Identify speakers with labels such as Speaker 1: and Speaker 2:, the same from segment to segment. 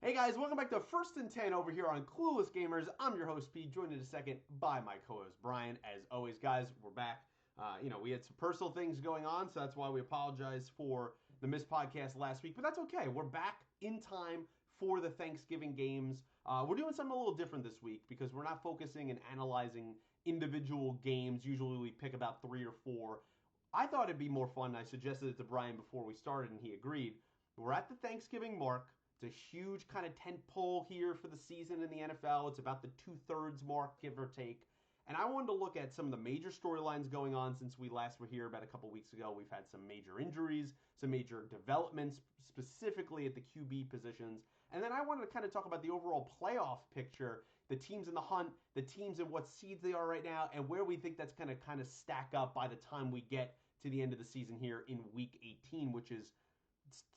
Speaker 1: Hey guys, welcome back to First and 10 over here on Clueless Gamers. I'm your host, Pete, joined in a second by my co-host, Brian. As always, guys, we're back. We had some personal things going on, so that's why we apologize for the missed podcast last week, but that's okay. We're back in time for the Thanksgiving games. We're doing something a little different this week because we're not focusing and analyzing individual games. Usually we pick about 3 or 4. I thought it'd be more fun. I suggested it to Brian before we started, and he agreed. We're at the Thanksgiving mark. It's a huge kind of tent pole here for the season in the NFL. It's about the 2/3 mark, give or take. And I wanted to look at some of the major storylines going on since we last were here about a couple weeks ago. We've had some major injuries, some major developments, specifically at the QB positions. And then I wanted to kind of talk about the overall playoff picture, the teams in the hunt, the teams and what seeds they are right now, and where we think that's going to kind of stack up by the time we get to the end of the season here in Week 18, which is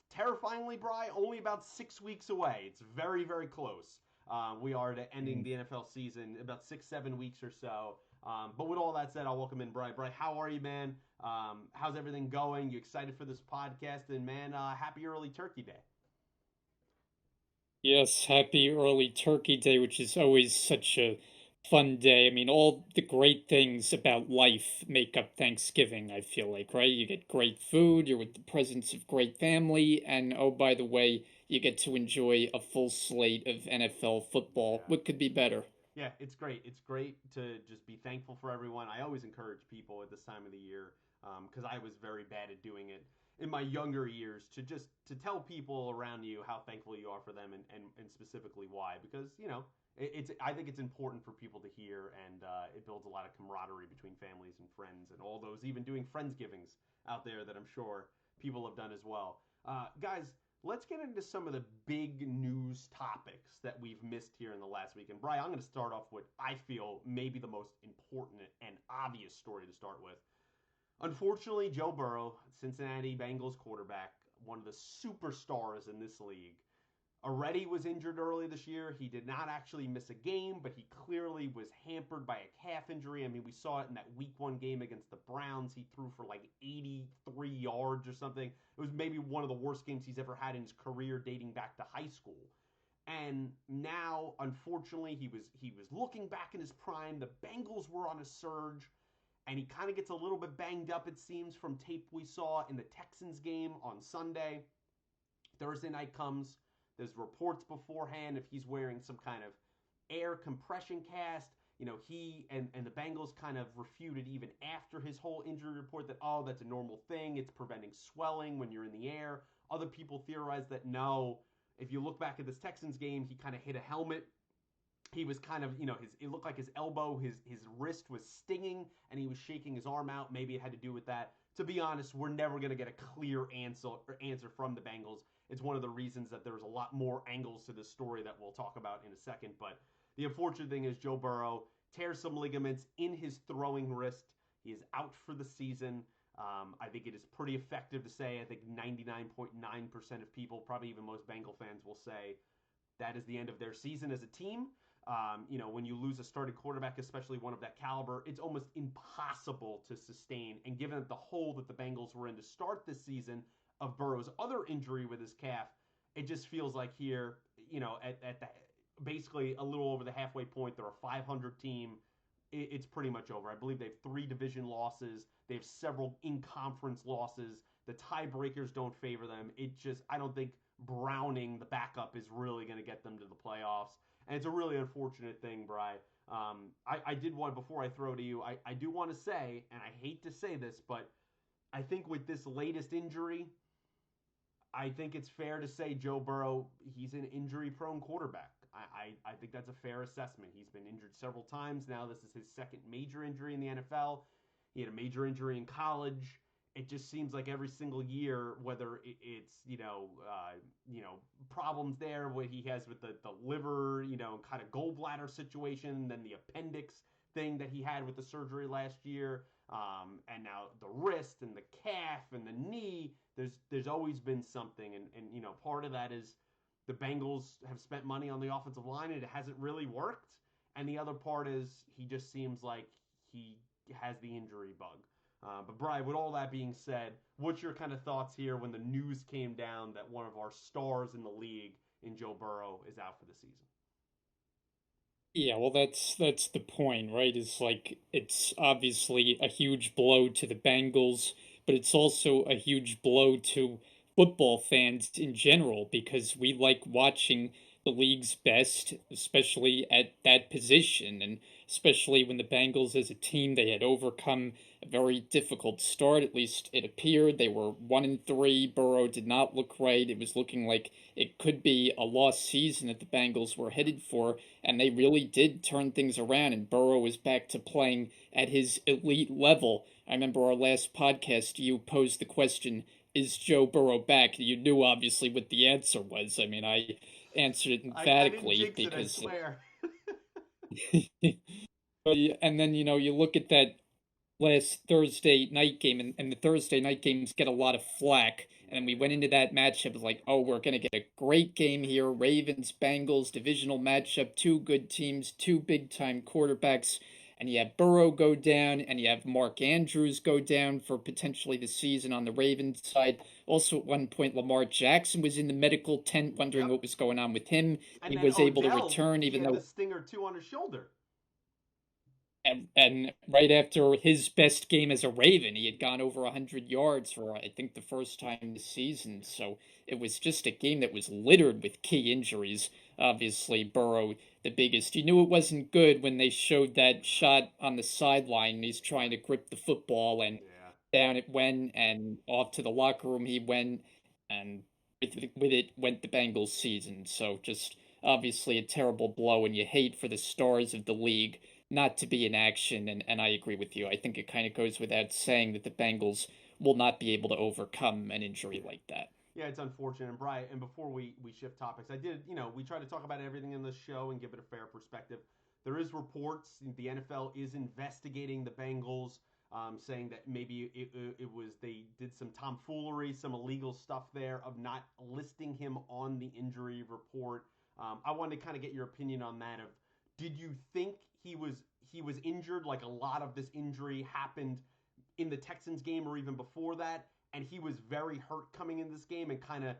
Speaker 1: terrifyingly, Bry, only about 6 weeks away. It's very, very close. We are to ending the NFL season about 6-7 weeks or so. But with all that said, I'll welcome in Bry. Bry, how are you, man? How's everything going? You excited for this podcast? And man, happy early Turkey Day.
Speaker 2: Yes, happy early Turkey Day, which is always such a fun day. I mean, all the great things about life make up Thanksgiving, I feel like, right? You get great food, you're with the presence of great family, and oh, by the way, you get to enjoy a full slate of NFL football.
Speaker 1: Yeah.
Speaker 2: What could be better?
Speaker 1: Yeah, it's great. It's great to just be thankful for everyone. I always encourage people at this time of the year because I was very bad at doing it in my younger years to just to tell people around you how thankful you are for them and specifically why because it's I think it's important for people to hear and it builds a lot of camaraderie between families and friends and all those even doing friendsgivings out there that I'm sure people have done as well. Guys, let's get into some of the big news topics that we've missed here in the last week. And Brian, I'm going to start off with I feel maybe the most important and obvious story to start with. Unfortunately, Joe Burrow, Cincinnati Bengals quarterback, one of the superstars in this league, already was injured early this year. He did not actually miss a game, but he clearly was hampered by a calf injury. I mean, we saw it in that week 1 game against the Browns. He threw for like 83 yards or something. It was maybe one of the worst games he's ever had in his career dating back to high school. And now, unfortunately, he was looking back in his prime. The Bengals were on a surge, and he kind of gets a little bit banged up, it seems, from tape we saw in the Texans game on Sunday. Thursday night comes. There's reports beforehand if he's wearing some kind of air compression cast. He and the Bengals kind of refuted even after his whole injury report that, oh, that's a normal thing. It's preventing swelling when you're in the air. Other people theorize that no. If you look back at this Texans game, he kind of hit a helmet. He was kind of, it looked like his elbow, his wrist was stinging, and he was shaking his arm out. Maybe it had to do with that. To be honest, we're never going to get a clear answer from the Bengals. It's one of the reasons that there's a lot more angles to this story that we'll talk about in a second. But the unfortunate thing is Joe Burrow tears some ligaments in his throwing wrist. He is out for the season. I think it is pretty effective to say. I think 99.9% of people, probably even most Bengal fans, will say that is the end of their season as a team. When you lose a starting quarterback, especially one of that caliber, it's almost impossible to sustain. And given that the hole that the Bengals were in to start this season of Burrow's other injury with his calf, it just feels like here, at the, basically a little over the halfway point, they're a 500 team. It's pretty much over. I believe they have 3 division losses. They have several in-conference losses. The tiebreakers don't favor them. I don't think Browning, the backup, is really going to get them to the playoffs. And it's a really unfortunate thing, Bry. I did want, before I throw to you, I do want to say, and I hate to say this, but I think with this latest injury, I think it's fair to say Joe Burrow, he's an injury-prone quarterback. I think that's a fair assessment. He's been injured several times. Now this is his second major injury in the NFL. He had a major injury in college. It just seems like every single year, whether it's problems there, what he has with the liver, kind of gallbladder situation, then the appendix thing that he had with the surgery last year, and now the wrist and the calf and the knee. There's always been something, and part of that is the Bengals have spent money on the offensive line and it hasn't really worked. And the other part is he just seems like he has the injury bug. But Brian, with all that being said, what's your kind of thoughts here when the news came down that one of our stars in the league in Joe Burrow is out for the season.
Speaker 2: Yeah, well, that's the point, right? It's like it's obviously a huge blow to the Bengals, but it's also a huge blow to football fans in general because we like watching the league's best, especially at that position, and especially when the Bengals as a team they had overcome a very difficult start. At least it appeared they were 1-3. Burrow did not look right. It was looking like it could be a lost season that the Bengals were headed for, and they really did turn things around, and Burrow is back to playing at his elite level. I remember our last podcast, you posed the question, is Joe Burrow back? You knew obviously what the answer was. I mean, I answered it
Speaker 1: I didn't
Speaker 2: emphatically
Speaker 1: jinx it, I
Speaker 2: because
Speaker 1: swear.
Speaker 2: and then you look at that last Thursday night game, and the Thursday night games get a lot of flack. And then we went
Speaker 1: Yeah.
Speaker 2: into that matchup like, oh, we're gonna get a great game here. Ravens, Bengals, divisional matchup, two good teams, two big time quarterbacks. And you have Burrow go down, and you have Mark Andrews go down for potentially the season on the Ravens side. Also, at one point, Lamar Jackson was in the medical tent wondering
Speaker 1: Yep.
Speaker 2: what was going on with him.
Speaker 1: And
Speaker 2: He
Speaker 1: then
Speaker 2: was able to
Speaker 1: Odell,
Speaker 2: return,
Speaker 1: he
Speaker 2: even
Speaker 1: had the
Speaker 2: though
Speaker 1: stinger too on his shoulder.
Speaker 2: and right after his best game as a Raven, he had gone over 100 yards for, I think, the first time this season. So it was just a game that was littered with key injuries. Obviously, Burrow, the biggest. You knew it wasn't good when they showed that shot on the sideline. He's trying to grip the football, and
Speaker 1: Yeah.
Speaker 2: down it went, and off to the locker room he went, and with it went the Bengals season. So just obviously a terrible blow, and you hate for the stars of the league not to be in action. And I agree with you. I think it kind of goes without saying that the Bengals will not be able to overcome an injury
Speaker 1: Yeah.
Speaker 2: like that.
Speaker 1: Yeah, it's unfortunate. And Brian, and before we shift topics, I did, we try to talk about everything in the show and give it a fair perspective. There is reports the NFL is investigating the Bengals, saying that maybe it was they did some tomfoolery, some illegal stuff there of not listing him on the injury report. I wanted to kind of get your opinion on that. Of did you think he was injured? Like a lot of this injury happened in the Texans game or even before that, and he was very hurt coming in this game and kind of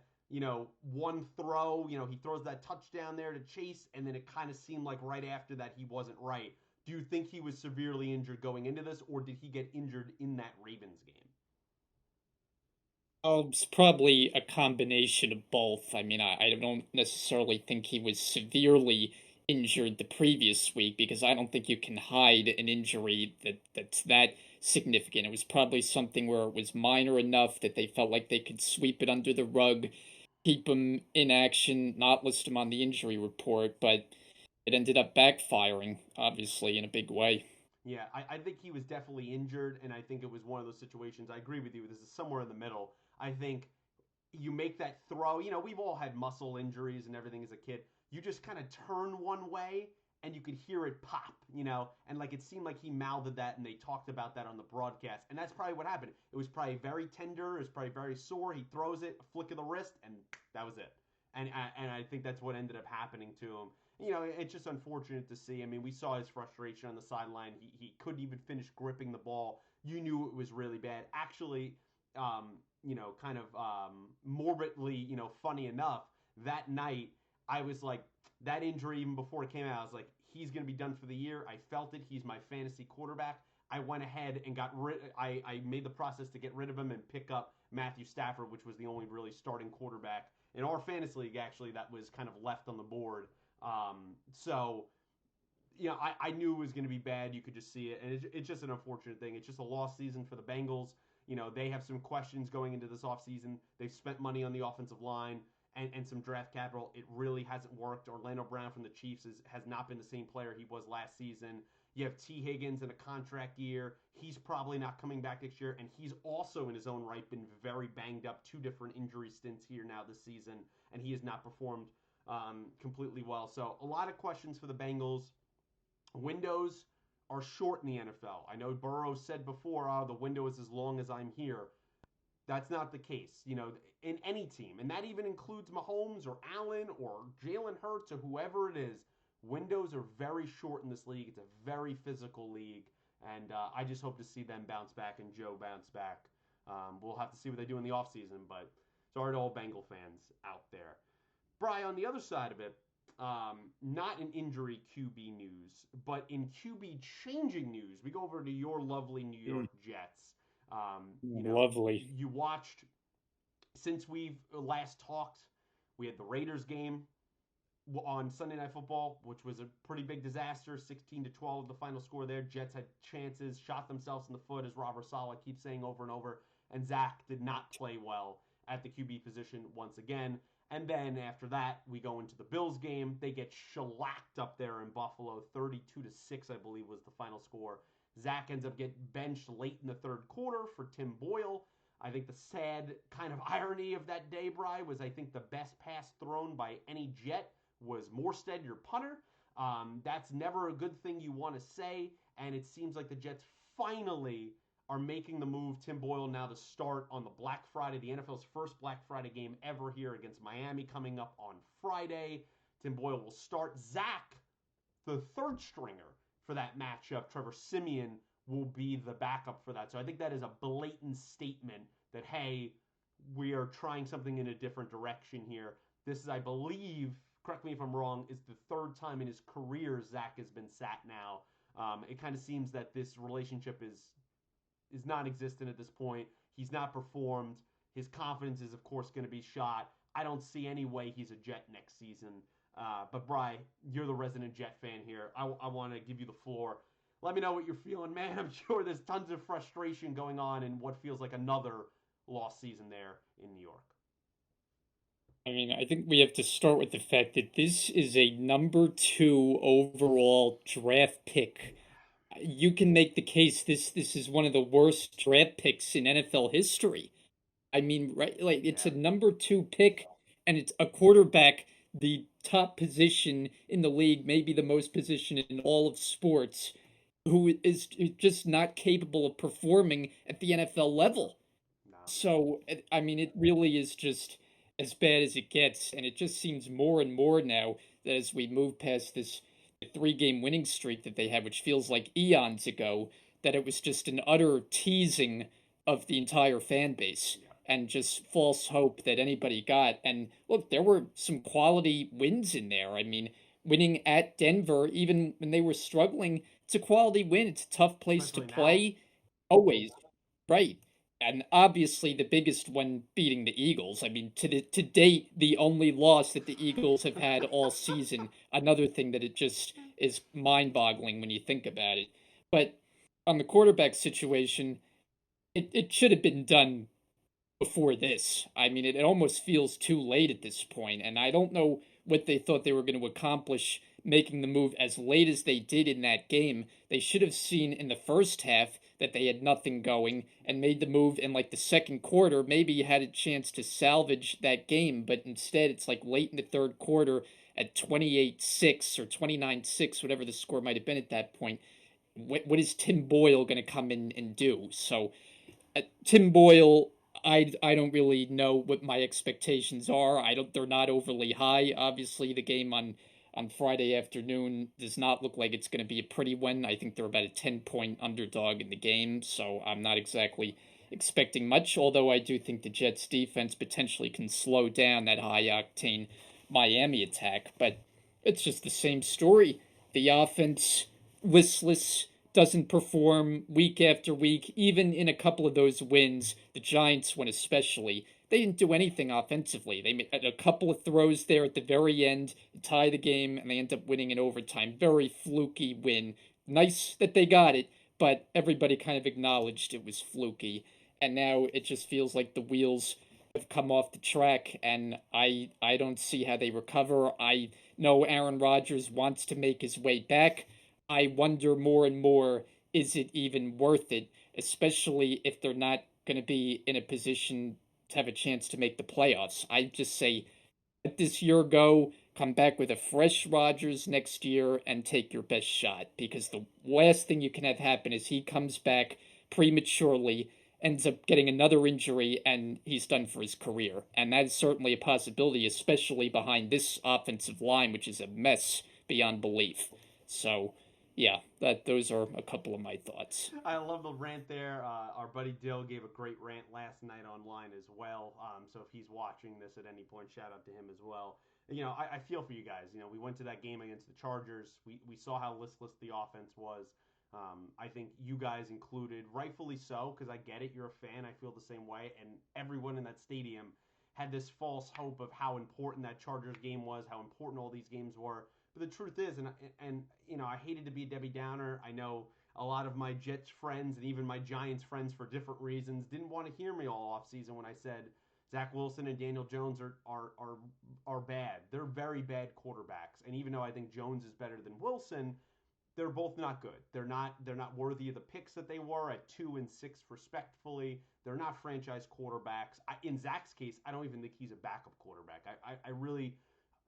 Speaker 1: one throw, he throws that touchdown there to Chase, and then it kind of seemed like right after that he wasn't right. Do you think he was severely injured going into this, or did he get injured in that Ravens game?
Speaker 2: It's probably a combination of both. I mean, I don't necessarily think he was severely injured the previous week because I don't think you can hide an injury that's that significant. It was probably something where it was minor enough that they felt like they could sweep it under the rug, keep him in action, not list him on the injury report, but it ended up backfiring, obviously, in a big way.
Speaker 1: Yeah, I think he was definitely injured, and I think it was one of those situations. I agree with you. This is somewhere in the middle. I think you make that throw. We've all had muscle injuries and everything as a kid. You just kind of turn one way and you could hear it pop, and like it seemed like he mouthed that and they talked about that on the broadcast. And that's probably what happened. It was probably very tender, it was probably very sore. He throws it, a flick of the wrist, and that was it. And I think that's what ended up happening to him. It's just unfortunate to see. I mean, we saw his frustration on the sideline. He couldn't even finish gripping the ball. You knew it was really bad. Actually, kind of morbidly, funny enough, that night I was like, that injury even before it came out, I was like, he's going to be done for the year. I felt it. He's my fantasy quarterback. I went ahead and got rid. I made the process to get rid of him and pick up Matthew Stafford, which was the only really starting quarterback in our fantasy league actually that was kind of left on the board. So I knew it was going to be bad. You could just see it, and it's just an unfortunate thing. It's just a lost season for the Bengals. They have some questions going into this offseason. They've spent money on the offensive line and some draft capital. It really hasn't worked. Orlando Brown from the Chiefs has not been the same player he was last season. You have T. Higgins in a contract year. He's probably not coming back next year, and he's also in his own right been very banged up. Two different injury stints here now this season, and he has not performed completely well. So a lot of questions for the Bengals. Windows are short in the NFL. I know Burrow said before, oh, the window is as long as I'm here. That's not the case, in any team. And that even includes Mahomes or Allen or Jalen Hurts or whoever it is. Windows are very short in this league. It's a very physical league. And I just hope to see them bounce back and Joe bounce back. We'll have to see what they do in the offseason, but sorry to all Bengal fans out there. Bry, on the other side of it, not in injury QB news, but in QB changing news, we go over to your lovely New
Speaker 2: Mm,
Speaker 1: York Jets.
Speaker 2: lovely.
Speaker 1: You watched since we've last talked. We had the Raiders game on Sunday Night Football, which was a pretty big disaster. 16-12, the final score there. Jets had chances, shot themselves in the foot, as Robert Saleh keeps saying over and over. And Zach did not play well at the QB position once again. And then after that, we go into the Bills game. They get shellacked up there in Buffalo, 32-6, I believe was the final score. Zach ends up getting benched late in the third quarter for Tim Boyle. I think the sad kind of irony of that day, Bry, was I think the best pass thrown by any Jet was Morstead, your punter. That's never a good thing you want to say, and it seems like the Jets finally are making the move. Tim Boyle now to start on the Black Friday, the NFL's first Black Friday game ever here against Miami coming up on Friday. Tim Boyle will start. Zach, the third stringer for that matchup, Trevor Siemian, will be the backup for that. So I think that is a blatant statement that, hey, we are trying something in a different direction here. This is, I believe, correct me if I'm wrong, is the third time in his career Zach has been sat now. It kind of seems that this relationship is non-existent at this point. He's not performed. His confidence is, of course, going to be shot. I don't see any way he's a Jet next season. But Bry, you're the resident Jet fan here. I want to give you the floor. Let me know what you're feeling, man. I'm sure there's tons of frustration going on in what feels like another lost season there in New York.
Speaker 2: I mean, I think we have to start with the fact that this is a number two overall draft pick. You can make the case this is one of the worst draft picks in NFL history. I mean, right, like it's
Speaker 1: Yeah,
Speaker 2: a number two pick, and it's a quarterback, the top position in the league, maybe the most position in all of sports, who is just not capable of performing at the NFL level.
Speaker 1: no,
Speaker 2: So, I mean, it really is just as bad as it gets, and it just seems more and more now that as we move past this three-game winning streak that they had, which feels like eons ago, that it was just an utter teasing of the entire fan base
Speaker 1: yeah,
Speaker 2: and just false hope that anybody got. And look, there were some quality wins in there. I mean, winning at Denver, even when they were struggling, it's a quality win. It's a tough place to
Speaker 1: especially now.
Speaker 2: play, always. Right. And obviously the biggest one beating the Eagles. I mean, to date, the only loss that the Eagles have had all season. Another thing that it just is mind-boggling when you think about it. But on the quarterback situation, it should have been done before this. I mean, it almost feels too late at this point, and I don't know what they thought they were going to accomplish making the move as late as they did in that game. They should have seen in the first half that they had nothing going and made the move in like the second quarter. Maybe you had a chance to salvage that game, but instead it's like late in the third quarter at 28-6 or 29-6, whatever the score might have been at that point. What is Tim Boyle going to come in and do? So Tim Boyle, I don't really know what my expectations are. I don't. They're not overly high. Obviously, the game on Friday afternoon does not look like it's going to be a pretty one. I think they're about a 10-point underdog in the game, so I'm not exactly expecting much. Although I do think the Jets defense potentially can slow down that high octane Miami attack. But it's just the same story. The offense listless, doesn't perform week after week. Even in a couple of those wins, the Giants one especially, they didn't do anything offensively. They made a couple of throws there at the very end to tie the game, and they end up winning in overtime. Very fluky win. Nice that they got it, but everybody kind of acknowledged it was fluky. And now it just feels like the wheels have come off the track, and I don't see how they recover. I know Aaron Rodgers wants to make his way back. I wonder more and more, is it even worth it, especially if they're not going to be in a position to have a chance to make the playoffs? I just say, let this year go, come back with a fresh Rodgers next year, and take your best shot. Because the last thing you can have happen is he comes back prematurely, ends up getting another injury, and he's done for his career. And that's certainly a possibility, especially behind this offensive line, which is a mess beyond belief. So yeah, that those are a couple of my thoughts.
Speaker 1: I love the rant there. Our buddy Dill gave a great rant last night online as well. So if he's watching this at any point, shout out to him as well. I feel for you guys. We went to that game against the Chargers. We saw how listless the offense was. I think you guys included, rightfully so, because I get it. You're a fan. I feel the same way. And everyone in that stadium had this false hope of how important that Chargers game was, how important all these games were. But the truth is, and I hated to be a Debbie Downer. I know a lot of my Jets friends and even my Giants friends, for different reasons, didn't want to hear me all off season when I said Zach Wilson and Daniel Jones are bad. They're very bad quarterbacks. And even though I think Jones is better than Wilson, they're both not good. They're not worthy of the picks that they were at 2 and 6, respectfully. They're not franchise quarterbacks. In Zach's case, I don't even think he's a backup quarterback. I really,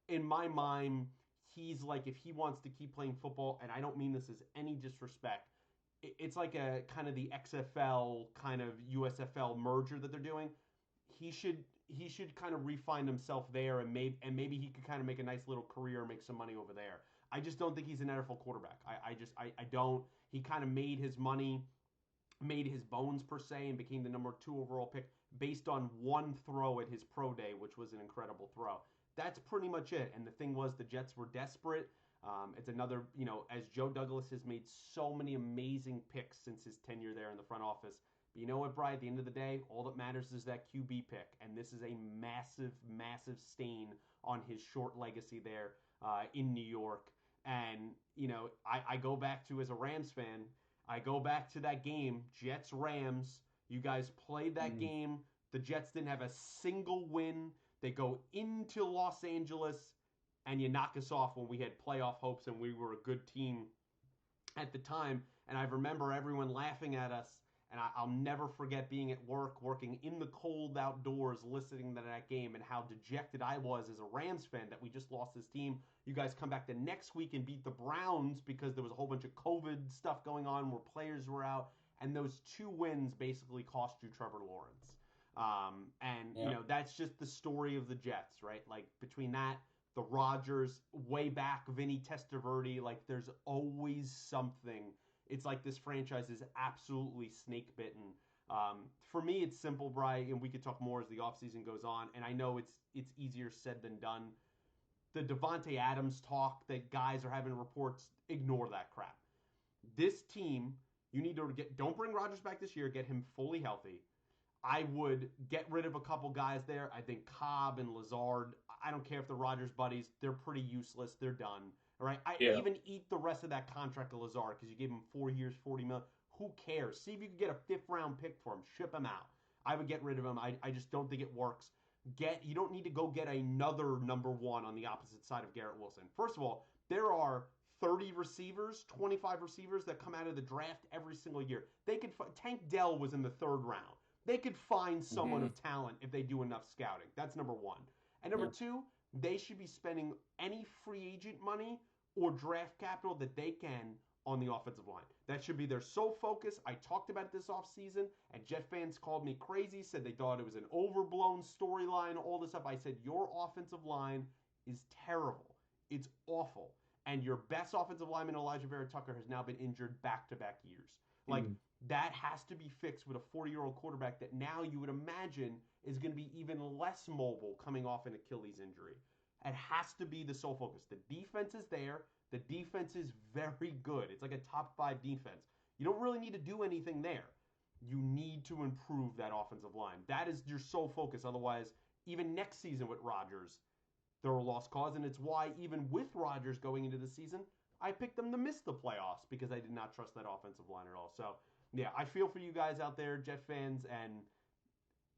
Speaker 1: in my mind, he's like, if he wants to keep playing football, and I don't mean this as any disrespect, it's like a kind of the XFL kind of USFL merger that they're doing. He should kind of refine himself there, and maybe he could kind of make a nice little career, make some money over there. I just don't think he's an NFL quarterback. I don't. He kind of made his money, made his bones per se, and became the number 2 overall pick based on one throw at his pro day, which was an incredible throw. That's pretty much it. And the thing was, the Jets were desperate. It's another, as Joe Douglas has made so many amazing picks since his tenure there in the front office. But you know what, Brian? At the end of the day, all that matters is that QB pick. And this is a massive, massive stain on his short legacy there in New York. And, I go back to, as a Rams fan, I go back to that game, Jets Rams. You guys played that
Speaker 2: Mm.
Speaker 1: game. The Jets didn't have a single win. They go into Los Angeles and you knock us off when we had playoff hopes and we were a good team at the time. And I remember everyone laughing at us. And I'll never forget being at work, working in the cold outdoors, listening to that game, and how dejected I was as a Rams fan that we just lost this team. You guys come back the next week and beat the Browns because there was a whole bunch of COVID stuff going on where players were out. And those 2 wins basically cost you Trevor Lawrence. And,
Speaker 2: Yeah.
Speaker 1: that's just the story of the Jets, right? Like, between that, the Rodgers, way back, Vinny Testaverde, like, there's always something. It's like this franchise is absolutely snake bitten. For me, it's simple, Bry, and we could talk more as the offseason goes on. And I know it's easier said than done. The Devonte Adams talk that guys are having reports, ignore that crap. This team, you need to don't bring Rodgers back this year. Get him fully healthy. I would get rid of a couple guys there. I think Cobb and Lazard. I don't care if they're Rodgers buddies. They're pretty useless. They're done. All right. I
Speaker 2: Yeah.
Speaker 1: even eat the rest of that contract to Lazard because you gave him 4 years, 40 million. Who cares? See if you can get a fifth-round pick for him. Ship him out. I would get rid of him. I just don't think it works. You don't need to go get another number one on the opposite side of Garrett Wilson. First of all, there are 30 receivers, 25 receivers that come out of the draft every single year. Tank Dell was in the third round. They could find someone
Speaker 2: Hmm.
Speaker 1: of talent if they do enough scouting. That's number one. And number
Speaker 2: Yeah.
Speaker 1: two, they should be spending any free agent money or draft capital that they can on the offensive line. That should be their sole focus. I talked about it this offseason, and Jet fans called me crazy, said they thought it was an overblown storyline, all this stuff. I said, your offensive line is terrible. It's awful. And your best offensive lineman, Elijah Vera Tucker, has now been injured back to back years. Like,
Speaker 2: Mm.
Speaker 1: that has to be fixed with a 40-year-old quarterback that now you would imagine is going to be even less mobile coming off an Achilles injury. It has to be the sole focus. The defense is there. The defense is very good. It's like a top 5 defense. You don't really need to do anything there. You need to improve that offensive line. That is your sole focus. Otherwise, even next season with Rodgers, they're a lost cause. And it's why, even with Rodgers going into the season, I picked them to miss the playoffs because I did not trust that offensive line at all. So, yeah, I feel for you guys out there, Jet fans, and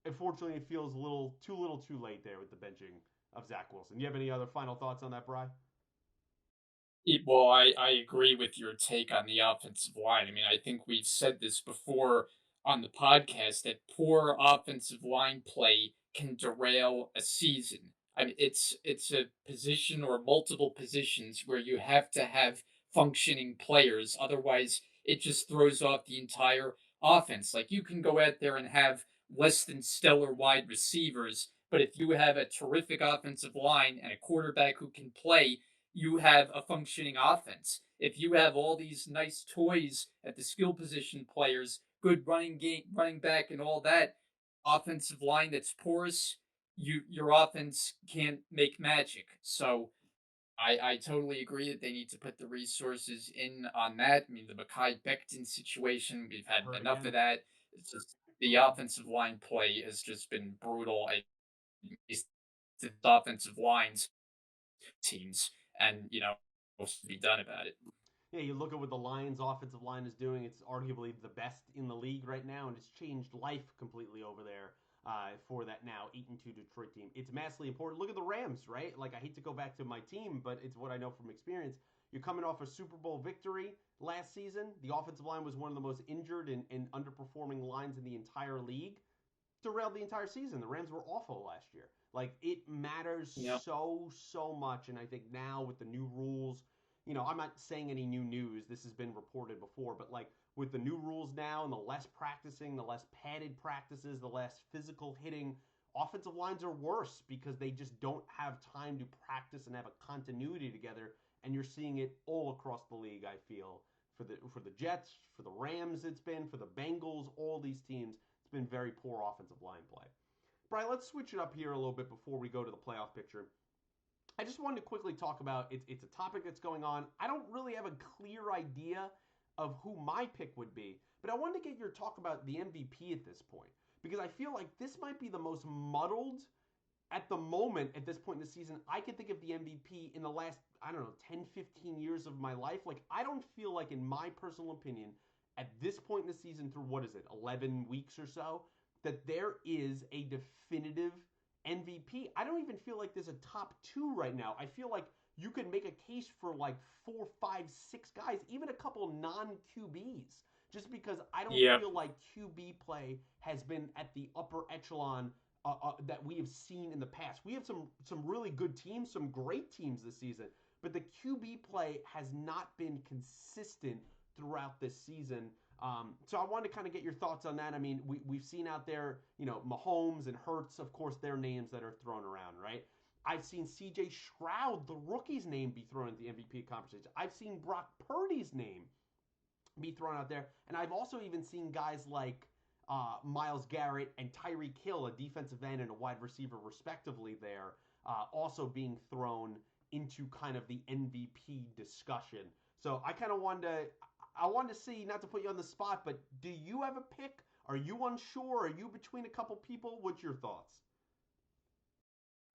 Speaker 1: unfortunately, it feels little too late there with the benching of Zach Wilson. You have any other final thoughts on that, Bry?
Speaker 2: Well, I agree with your take on the offensive line. I mean, I think we've said this before on the podcast that poor offensive line play can derail a season. I mean, it's a position or multiple positions where you have to have functioning players. Otherwise, it just throws off the entire offense. Like you can go out there and have less than stellar wide receivers, but if you have a terrific offensive line and a quarterback who can play, you have a functioning offense. If you have all these nice toys at the skill position players, good running game, running back, and all that offensive line that's porous, your offense can't make magic. So I totally agree that they need to put the resources in on that. I mean, the Makai Becton situation, we've had
Speaker 1: Hurt
Speaker 2: enough of
Speaker 1: again.
Speaker 2: that. It's just the offensive line play has just been brutal. The offensive lines teams, and what's to be done about it.
Speaker 1: Yeah, you look at what the Lions' offensive line is doing. It's arguably the best in the league right now, and it's changed life completely over there for that now 8-2 Detroit team. It's massively important. Look at the Rams, right? Like I hate to go back to my team, but it's what I know from experience. You're coming off a Super Bowl victory last season. The offensive line was one of the most injured and underperforming lines in the entire league. Derailed the entire season. The Rams were awful last year. Like it matters
Speaker 2: Yeah,
Speaker 1: so much, and I think now with the new rules, I'm not saying any new news. This has been reported before, but like with the new rules now and the less practicing, the less padded practices, the less physical hitting, offensive lines are worse because they just don't have time to practice and have a continuity together. And you're seeing it all across the league. I feel for the Jets, for the Rams, it's been for the Bengals, all these teams it's been very poor offensive line play. Brian, let's switch it up here a little bit before we go to the playoff picture. I just wanted to quickly talk about it's a topic that's going on. I don't really have a clear idea of who my pick would be, but I wanted to get your talk about the MVP at this point because I feel like this might be the most muddled at the moment at this point in the season. I can think of the MVP in the last, I don't know, 10, 15 years of my life. Like, I don't feel like, in my personal opinion, at this point in the season, through what is it, 11 weeks or so, that there is a definitive MVP. I don't even feel like there's a top two right now. I feel like you could make a case for like four, five, six guys, even a couple non QBs, just because I don't
Speaker 2: yeah,
Speaker 1: feel like QB play has been at the upper echelon that we have seen in the past. We have some really good teams, some great teams this season, but the QB play has not been consistent throughout this season. So I wanted to kind of get your thoughts on that. I mean, we've seen out there, Mahomes and Hurts, of course, their names that are thrown around, right? I've seen C.J. Stroud, the rookie's name, be thrown into the MVP conversation. I've seen Brock Purdy's name be thrown out there. And I've also even seen guys like Miles Garrett and Tyreek Hill, a defensive end and a wide receiver, respectively, there, also being thrown into kind of the MVP discussion. So I kind of wanted to see, not to put you on the spot, but do you have a pick? Are you unsure? Are you between a couple people? What's your thoughts?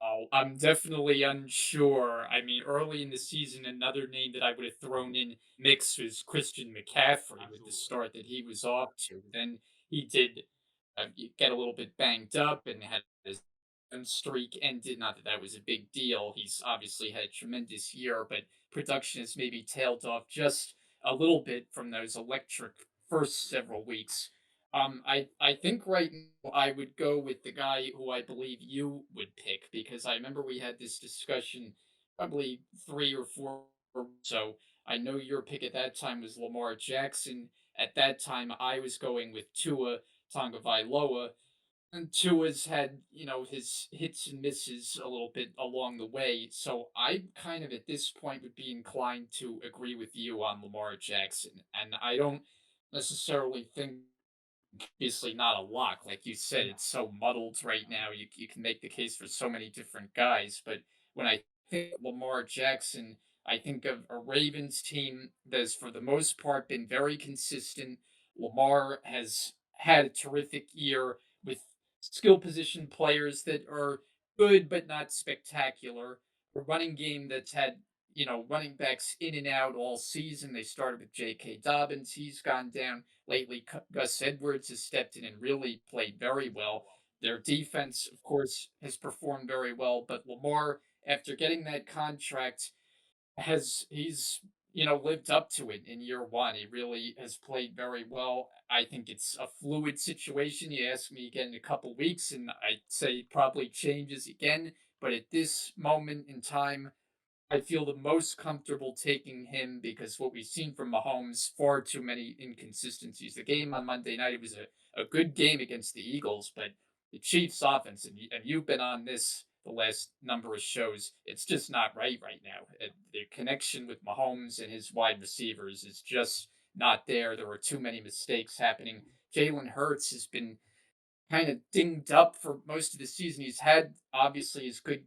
Speaker 2: oh, I'm definitely unsure. I mean, early in the season, another name that I would have thrown in mix was Christian McCaffrey with the
Speaker 1: Absolutely.
Speaker 2: start that he was off to. Then he did get a little bit banged up and had his streak ended. Not that that was a big deal. He's obviously had a tremendous year, but production has maybe tailed off just a little bit from those electric first several weeks. I think right now I would go with the guy who I believe you would pick because I remember we had this discussion probably 3 or 4. So I know your pick at that time was Lamar Jackson. At that time, I was going with Tua Tagovailoa, and Tua's had his hits and misses a little bit along the way. So I kind of at this point would be inclined to agree with you on Lamar Jackson, and I don't necessarily think obviously not a lock. Like you said,
Speaker 1: No.
Speaker 2: it's so muddled right now. You can make the case for so many different guys. But when I think of Lamar Jackson, I think of a Ravens team that's for the most part been very consistent. Lamar has had a terrific year with skill position players that are good but not spectacular. A running game that's had running backs in and out all season. They started with J.K. Dobbins. He's gone down lately. Gus Edwards has stepped in and really played very well. Their defense, of course, has performed very well. But Lamar, after getting that contract, he's lived up to it in year one. He really has played very well. I think it's a fluid situation. You ask me again in a couple weeks, and I'd say it probably changes again. But at this moment in time, I feel the most comfortable taking him because what we've seen from Mahomes, far too many inconsistencies. The game on Monday night, it was a good game against the Eagles, but the Chiefs' offense, and you've been on this the last number of shows, it's just not right now. The connection with Mahomes and his wide receivers is just not there. There were too many mistakes happening. Jalen Hurts has been kind of dinged up for most of the season. He's had obviously his good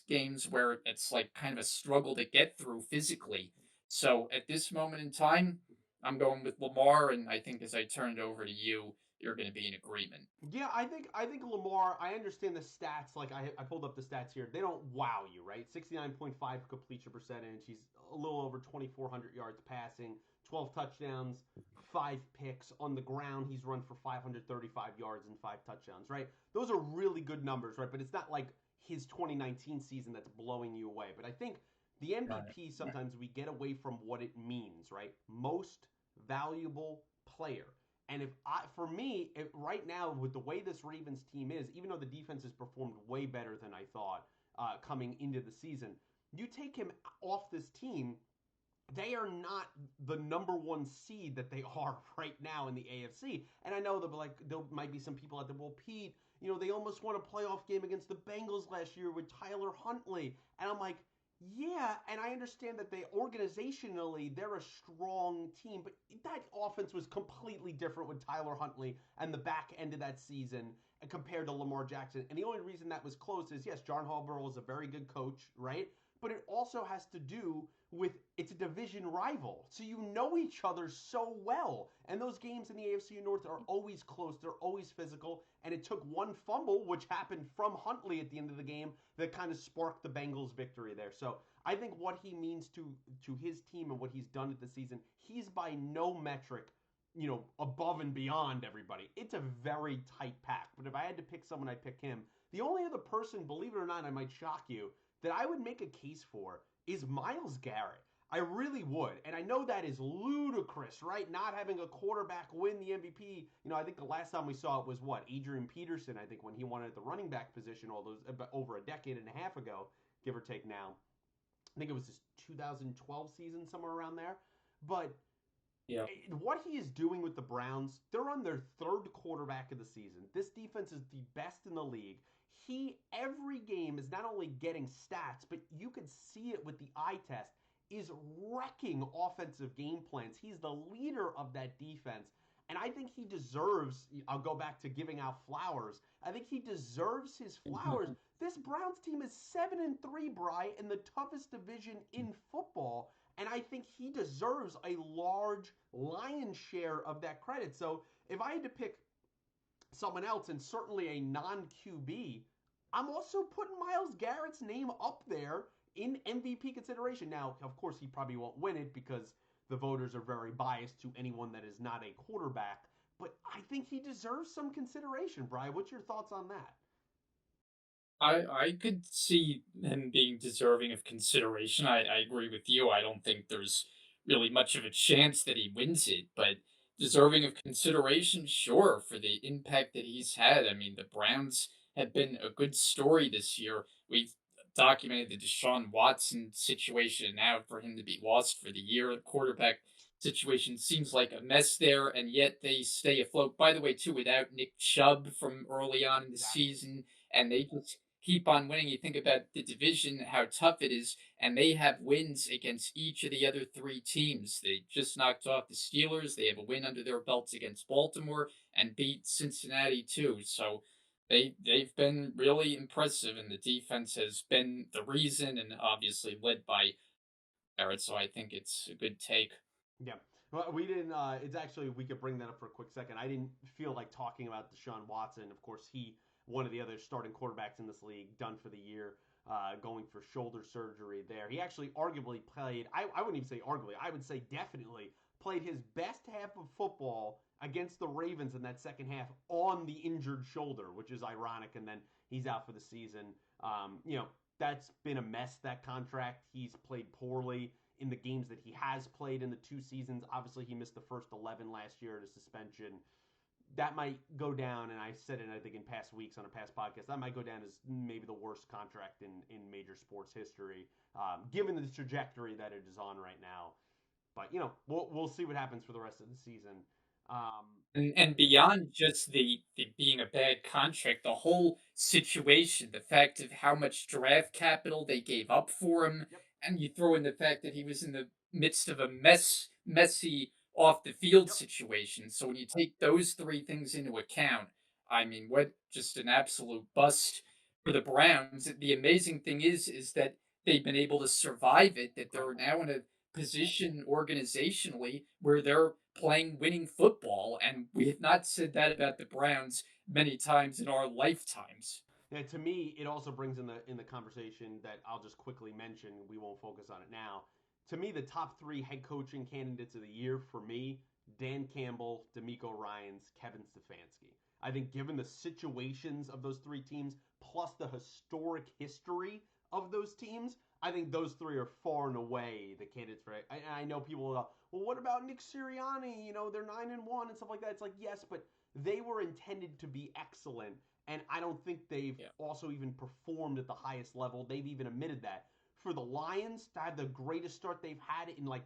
Speaker 2: games where it's like kind of a struggle to get through physically. So at this moment in time, I'm going with Lamar, and I think as I turn it over to you, you're going to be in agreement.
Speaker 1: Yeah, I think Lamar. I understand the stats. Like I pulled up the stats here. They don't wow you, right? 69.5 completion percentage. He's a little over 2,400 yards passing, 12 touchdowns, five picks on the ground. He's run for 535 yards and five touchdowns, right? Those are really good numbers, right? But it's not like his 2019 season that's blowing you away. But I think the
Speaker 2: Got it.
Speaker 1: MVP sometimes we get away from what it means, right? Most valuable player. And if I, for me, right now with the way this Ravens team is, even though the defense has performed way better than I thought coming into the season, you take him off this team, they are not the number one seed that they are right now in the AFC. And I know that like there might be some people out there, well, Pete, they almost won a playoff game against the Bengals last year with Tyler Huntley, and I'm like, yeah, and I understand that they organizationally they're a strong team, but that offense was completely different with Tyler Huntley and the back end of that season compared to Lamar Jackson. And the only reason that was close is yes, John Harbaugh is a very good coach, right? But it also has to do with it's a division rival. So you know each other so well. And those games in the AFC North are always close, they're always physical. And it took one fumble, which happened from Huntley at the end of the game, that kind of sparked the Bengals' victory there. So I think what he means to his team and what he's done at the season, he's by no metric, above and beyond everybody. It's a very tight pack. But if I had to pick someone, I'd pick him. The only other person, believe it or not, I might shock you, that I would make a case for is Myles Garrett. I really would. And I know that is ludicrous, right? Not having a quarterback win the MVP. I think the last time we saw it was what? Adrian Peterson, I think, when he won it at the running back position all those over a decade and a half ago, give or take now. I think it was his 2012 season, somewhere around there. But
Speaker 2: Yeah.
Speaker 1: what he is doing with the Browns, they're on their third quarterback of the season. This defense is the best in the league. He, every game, is not only getting stats, but you could see it with the eye test, is wrecking offensive game plans. He's the leader of that defense. And I think he deserves, I'll go back to giving out flowers. I think he deserves his flowers. This Browns team is 7-3, Bry, in the toughest division in football. And I think he deserves a large lion's share of that credit. So if I had to pick someone else, and certainly a non QB, I'm also putting Myles Garrett's name up there in MVP consideration. Now, of course, he probably won't win it because the voters are very biased to anyone that is not a quarterback. But I think he deserves some consideration, Brian. What's your thoughts on that?
Speaker 2: I could see him being deserving of consideration. I agree with you. I don't think there's really much of a chance that he wins it, but deserving of consideration, sure, for the impact that he's had. I mean, the Browns have been a good story this year. We've documented the Deshaun Watson situation. Now, for him to be lost for the year, the quarterback situation seems like a mess there, and yet they stay afloat. By the way, too, without Nick Chubb from early on in the
Speaker 1: Exactly.
Speaker 2: season, and they just keep on winning. You think about the division, how tough it is, and they have wins against each of the other three teams. They just knocked off the Steelers. They have a win under their belts against Baltimore and beat Cincinnati too. So they've been really impressive, and the defense has been the reason, and obviously led by Barrett. So I think it's a good take.
Speaker 1: Yeah. Well, we didn't. It's actually we could bring that up for a quick second. I didn't feel like talking about Deshaun Watson. Of course, he one of the other starting quarterbacks in this league, done for the year, going for shoulder surgery. There, he actually arguably played. I wouldn't even say arguably. I would say definitely played his best half of football against the Ravens in that second half on the injured shoulder, which is ironic. And then he's out for the season. That's been a mess. That contract. He's played poorly in the games that he has played in the two seasons. Obviously, he missed the first 11 last year to suspension. That might go down, and I said it, I think, in past weeks on a past podcast, that might go down as maybe the worst contract in major sports history, given the trajectory that it is on right now. But, we'll see what happens for the rest of the season. Um,
Speaker 2: And beyond just the being a bad contract, the whole situation, the fact of how much draft capital they gave up for him,
Speaker 1: yep,
Speaker 2: and you throw in the fact that he was in the midst of a messy off the field
Speaker 1: yep.
Speaker 2: situation. So when you take those three things into account, I mean, what just an absolute bust for the Browns. The amazing thing is that they've been able to survive it, that they're now in a position organizationally where they're playing winning football. And we have not said that about the Browns many times in our lifetimes.
Speaker 1: Yeah, to me, it also brings in the conversation that I'll just quickly mention. We won't focus on it now. To me, the top three head coaching candidates of the year for me: Dan Campbell, D'Amico Ryans, Kevin Stefanski. I think given the situations of those three teams, plus the historic history of those teams, I think those three are far and away the candidates for it. I know people will go, well, what about Nick Sirianni? You know, they're 9-1 and stuff like that. It's like, yes, but they were intended to be excellent, and I don't think they've
Speaker 2: Yeah.
Speaker 1: also even performed at the highest level. They've even admitted that. For the Lions to have the greatest start they've had in like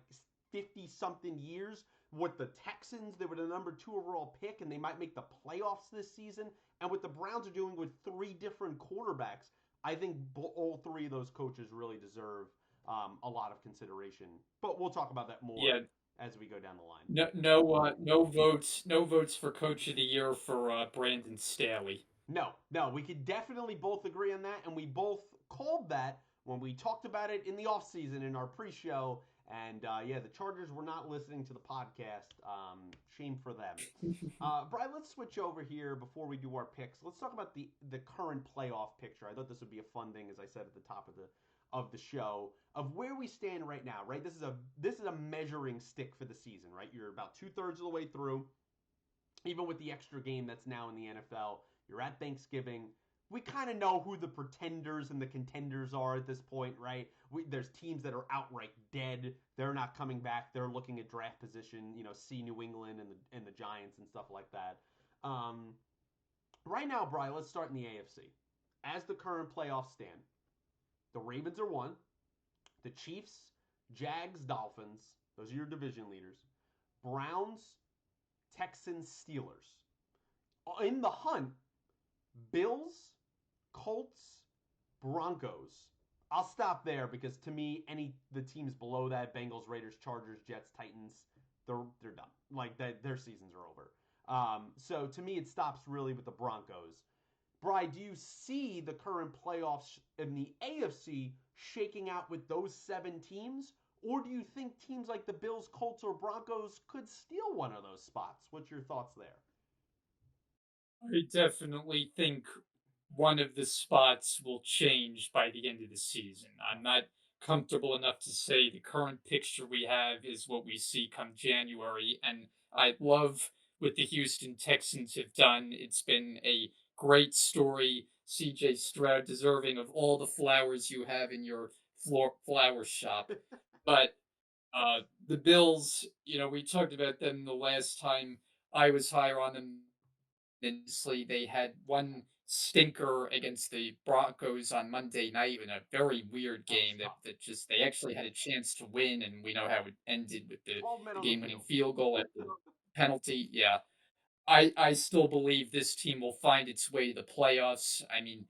Speaker 1: 50 something years, with the Texans, they were the number 2 overall pick, and they might make the playoffs this season. And what the Browns are doing with three different quarterbacks, I think all three of those coaches really deserve a lot of consideration. But we'll talk about that more
Speaker 2: Yeah.
Speaker 1: as we go down the line.
Speaker 2: No votes for Coach of the Year for Brandon Staley.
Speaker 1: No, no, we could definitely both agree on that, and we both called that when we talked about it in the offseason in our pre-show. And yeah, the Chargers were not listening to the podcast. Shame for them. Brian, let's switch over here before we do our picks. Let's talk about the current playoff picture. I thought this would be a fun thing, as I said at the top of the show, of where we stand right now. Right, this is a measuring stick for the season. Right, you're about 2/3 of the way through, even with the extra game that's now in the NFL. You're at Thanksgiving. We kind of know who the pretenders and the contenders are at this point, right? There's teams that are outright dead. They're not coming back. They're looking at draft position. You know, see New England and the Giants and stuff like that. Um, right now, Brian, let's start in the AFC. As the current playoffs stand, the Ravens are one. The Chiefs, Jags, Dolphins. Those are your division leaders. Browns, Texans, Steelers. In the hunt, Bills, Colts, Broncos. I'll stop there because to me, any the teams below that, Bengals, Raiders, Chargers, Jets, Titans, they're done. Like their seasons are over. So to me, it stops really with the Broncos. Bry, do you see the current playoffs in the AFC shaking out with those 7 teams? Or do you think teams like the Bills, Colts, or Broncos could steal one of those spots? What's your thoughts there?
Speaker 2: I definitely think one of the spots will change by the end of the season. I'm not comfortable enough to say the current picture we have is what we see come January. And I love what the Houston Texans have done. It's been a great story. CJ Stroud deserving of all the flowers you have in your flower shop. But the Bills, we talked about them the last time I was higher on them. Obviously, they had one stinker against the Broncos on Monday night in a very weird
Speaker 1: That was
Speaker 2: game
Speaker 1: tough.
Speaker 2: that just they actually had a chance to win, and we know how it ended with
Speaker 1: 12 men
Speaker 2: the
Speaker 1: on the
Speaker 2: game winning
Speaker 1: field.
Speaker 2: field goal at the penalty. Yeah. I still believe this team will find its way to the playoffs. I mean,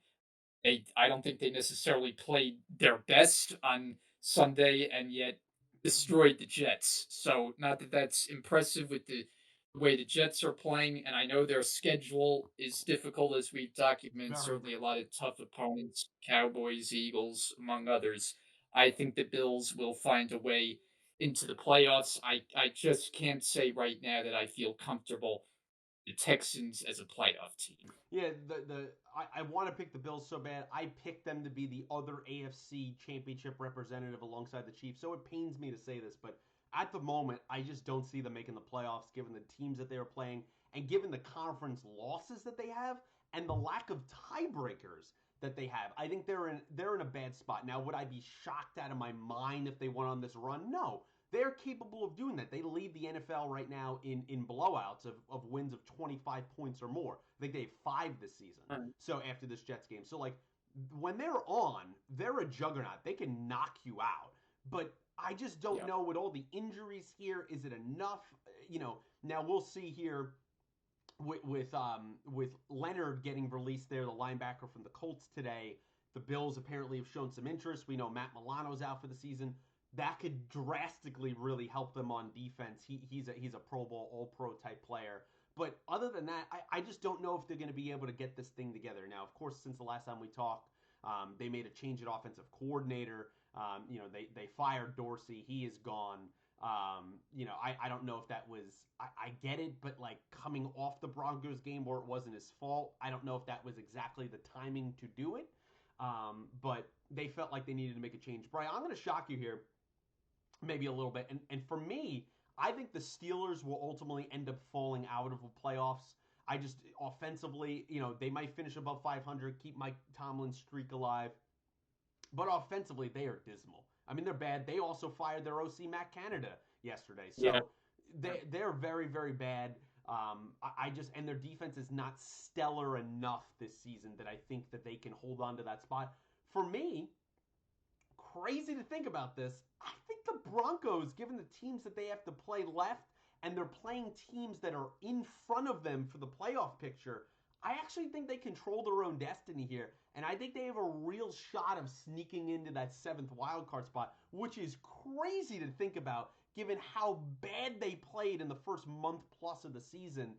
Speaker 2: I don't think they necessarily played their best on Sunday and yet destroyed the Jets. So not that that's impressive with the way the Jets are playing, and I know their schedule is difficult as we've documented.
Speaker 1: Very
Speaker 2: Certainly, a
Speaker 1: difficult.
Speaker 2: lot of tough opponents, Cowboys, Eagles, among others. I think the Bills will find a way into the playoffs. I just can't say right now that I feel comfortable the Texans as a playoff team.
Speaker 1: Yeah, I want to pick the Bills so bad. I picked them to be the other AFC championship representative alongside the Chiefs. So it pains me to say this, but at the moment, I just don't see them making the playoffs given the teams that they are playing and given the conference losses that they have and the lack of tiebreakers that they have. I think they're in a bad spot. Now, would I be shocked out of my mind if they went on this run? No. They're capable of doing that. They lead the NFL right now in blowouts of wins of 25 points or more. I think they have 5 this season.
Speaker 2: Mm.
Speaker 1: So after this Jets game. So like when they're on, they're a juggernaut. They can knock you out. But I just don't
Speaker 2: Yeah.
Speaker 1: know with all the injuries here, is it enough? Now we'll see here with Leonard getting released there, the linebacker from the Colts today. The Bills apparently have shown some interest. We know Matt Milano's out for the season. That could drastically really help them on defense. He's a Pro Bowl All Pro type player. But other than that, I just don't know if they're going to be able to get this thing together. Now, of course, since the last time we talked, they made a change at offensive coordinator. They fired Dorsey. He is gone. I don't know if that was, I get it, but like coming off the Broncos game where it wasn't his fault, I don't know if that was exactly the timing to do it. But they felt like they needed to make a change. Brian, I'm going to shock you here maybe a little bit. And for me, I think the Steelers will ultimately end up falling out of the playoffs. I just offensively, they might finish above 500, keep Mike Tomlin's streak alive, but offensively they are dismal. I mean, they're bad. They also fired their OC Matt Canada yesterday,
Speaker 2: Yeah.
Speaker 1: so they're very very bad. I just and their defense is not stellar enough this season that I think that they can hold on to that spot. For me, crazy to think about this. I think the Broncos, given the teams that they have to play left, and they're playing teams that are in front of them for the playoff picture, I actually think they control their own destiny here. And I think they have a real shot of sneaking into that seventh wildcard spot, which is crazy to think about given how bad they played in the first month plus of the season,